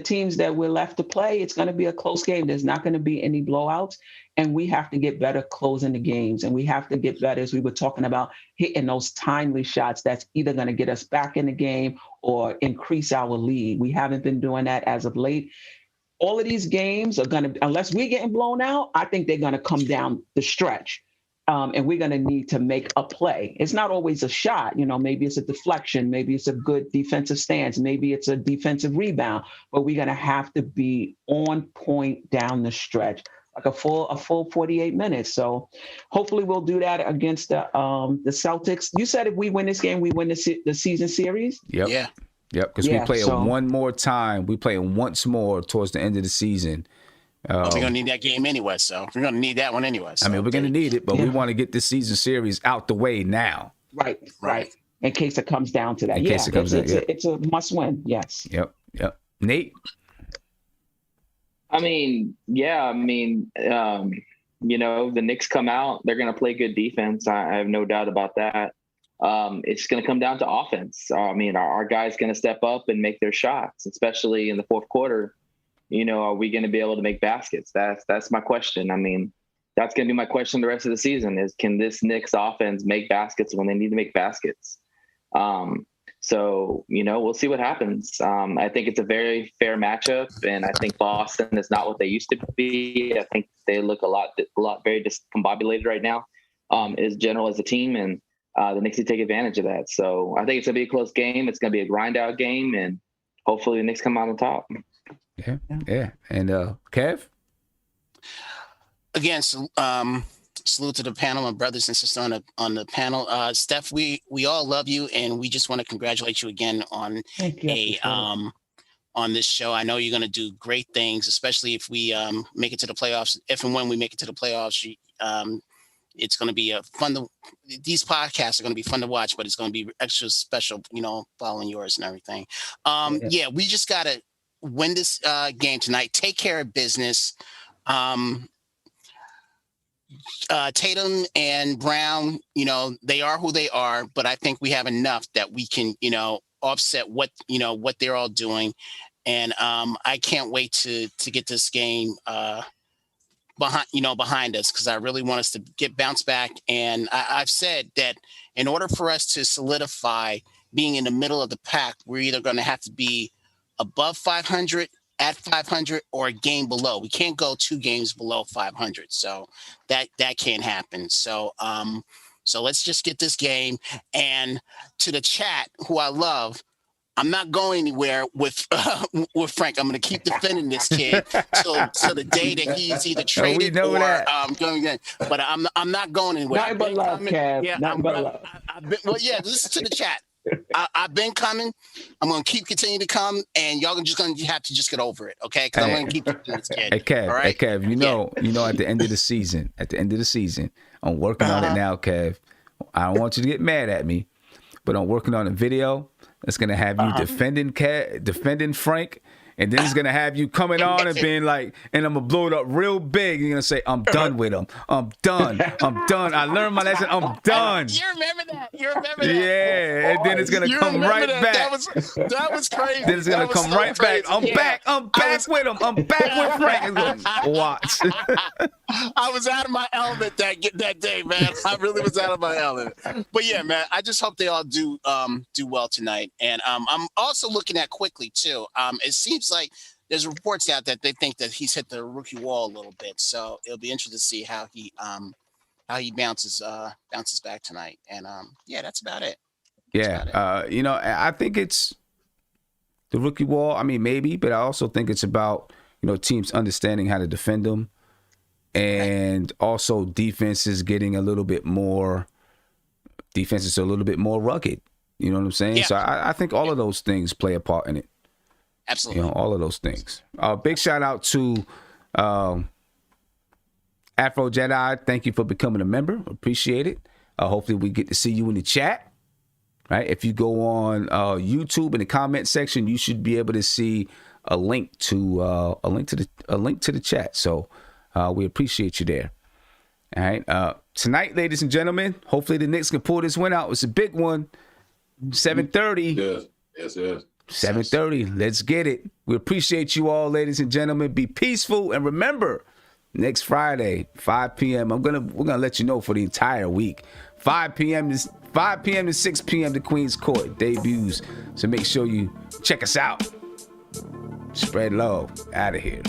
teams that we're left to play, it's going to be a close game. There's not going to be any blowouts. And we have to get better closing the games. And we have to get better, as we were talking about, hitting those timely shots that's either going to get us back in the game or increase our lead. We haven't been doing that as of late. All of these games are going to, unless we're getting blown out, I think they're going to come down the stretch. And we're going to need to make a play. It's not always a shot. Maybe it's a deflection. Maybe it's a good defensive stance. Maybe it's a defensive rebound. But we're going to have to be on point down the stretch, like a full 48 minutes. So hopefully we'll do that against the Celtics. You said if we win this game, we win the season series? Yep. Yeah. Yep, because we play it one more time. We play it once more towards the end of the season. We're going to need that game anyway, so we're going to need that one anyway. So. I mean, we're going to need it, but we want to get this season series out the way now. Right. In case it comes down to that. It's a must-win, yes. Yep. Nate? The Knicks come out, they're going to play good defense. I have no doubt about that. It's going to come down to offense. Our guys going to step up and make their shots, especially in the fourth quarter. Are we going to be able to make baskets? That's my question. That's going to be my question the rest of the season is, can this Knicks offense make baskets when they need to make baskets? We'll see what happens. I think it's a very fair matchup, and I think Boston is not what they used to be. I think they look a lot very discombobulated right now, as general as a team, and the Knicks will take advantage of that. So I think it's going to be a close game. It's going to be a grind-out game, and hopefully the Knicks come out on top. Yeah. And Kev? Again, salute to the panel, my brothers and sisters on the panel. Steph, we all love you, and we just want to congratulate you again on on this show. I know you're going to do great things, especially if we make it to the playoffs. If and when we make it to the playoffs, it's going to be these podcasts are going to be fun to watch, but it's going to be extra special, following yours and everything. We just got to win this game tonight. Take care of business. Tatum and Brown, they are who they are, but I think we have enough that we can, offset what they're all doing. And I can't wait to get this game behind us, because I really want us to get bounced back. And I've said that in order for us to solidify being in the middle of the pack, we're either going to have to be above 500, at 500, or a game below. We can't go 2 games below 500. So that can't happen. So let's just get this game. And to the chat, who I love, I'm not going anywhere with Frank. I'm going to keep defending this kid till the day that he's either traded or going in. But I'm not going anywhere. Nothing but love, Kev. Yeah, Nothing but love. Listen to the chat. I've been coming. I'm going to continue to come, and y'all are just going to have to just get over it, okay? Because I'm going to keep defending this kid. Hey, Kev. All right? Hey, Kev. At the end of the season, I'm working on it now, Kev. I don't want you to get mad at me, but I'm working on a video that's gonna have you defending Frank, and then it's gonna have you coming on and being like, and I'm gonna blow it up real big. You're gonna say, "I'm done with him. I'm done. I'm done. I learned my lesson. I'm done." You remember that? Yeah, and then it's gonna come right back. That was crazy. Then it's gonna come right back. I'm back. I'm back with him. I'm back with Frank. Watch. I was out of my element that day, man. I really was out of my element. But yeah, man, I just hope they all do well tonight. And I'm also looking at quickly too. It seems like there's reports out that they think that he's hit the rookie wall a little bit. So it'll be interesting to see how he bounces back tonight. And that's about it. I think it's the rookie wall. I mean, maybe, but I also think it's about teams understanding how to defend them. And also defenses are a little bit more rugged. You know what I'm saying? Yeah. So I think all of those things play a part in it. Absolutely. All of those things. Big shout out to Afro Jedi. Thank you for becoming a member. Appreciate it. Hopefully we get to see you in the chat. Right? If you go on YouTube in the comment section, you should be able to see a link to the chat. So we appreciate you there. All right. Tonight, ladies and gentlemen, hopefully the Knicks can pull this win out. It's a big one. 7:30. Yes. 7:30. Let's get it. We appreciate you all, ladies and gentlemen. Be peaceful, and remember, next Friday, 5 p.m. We're gonna let you know for the entire week. 5 p.m. to 6 p.m. the Queen's Court debuts. So make sure you check us out. Spread love. Out of here.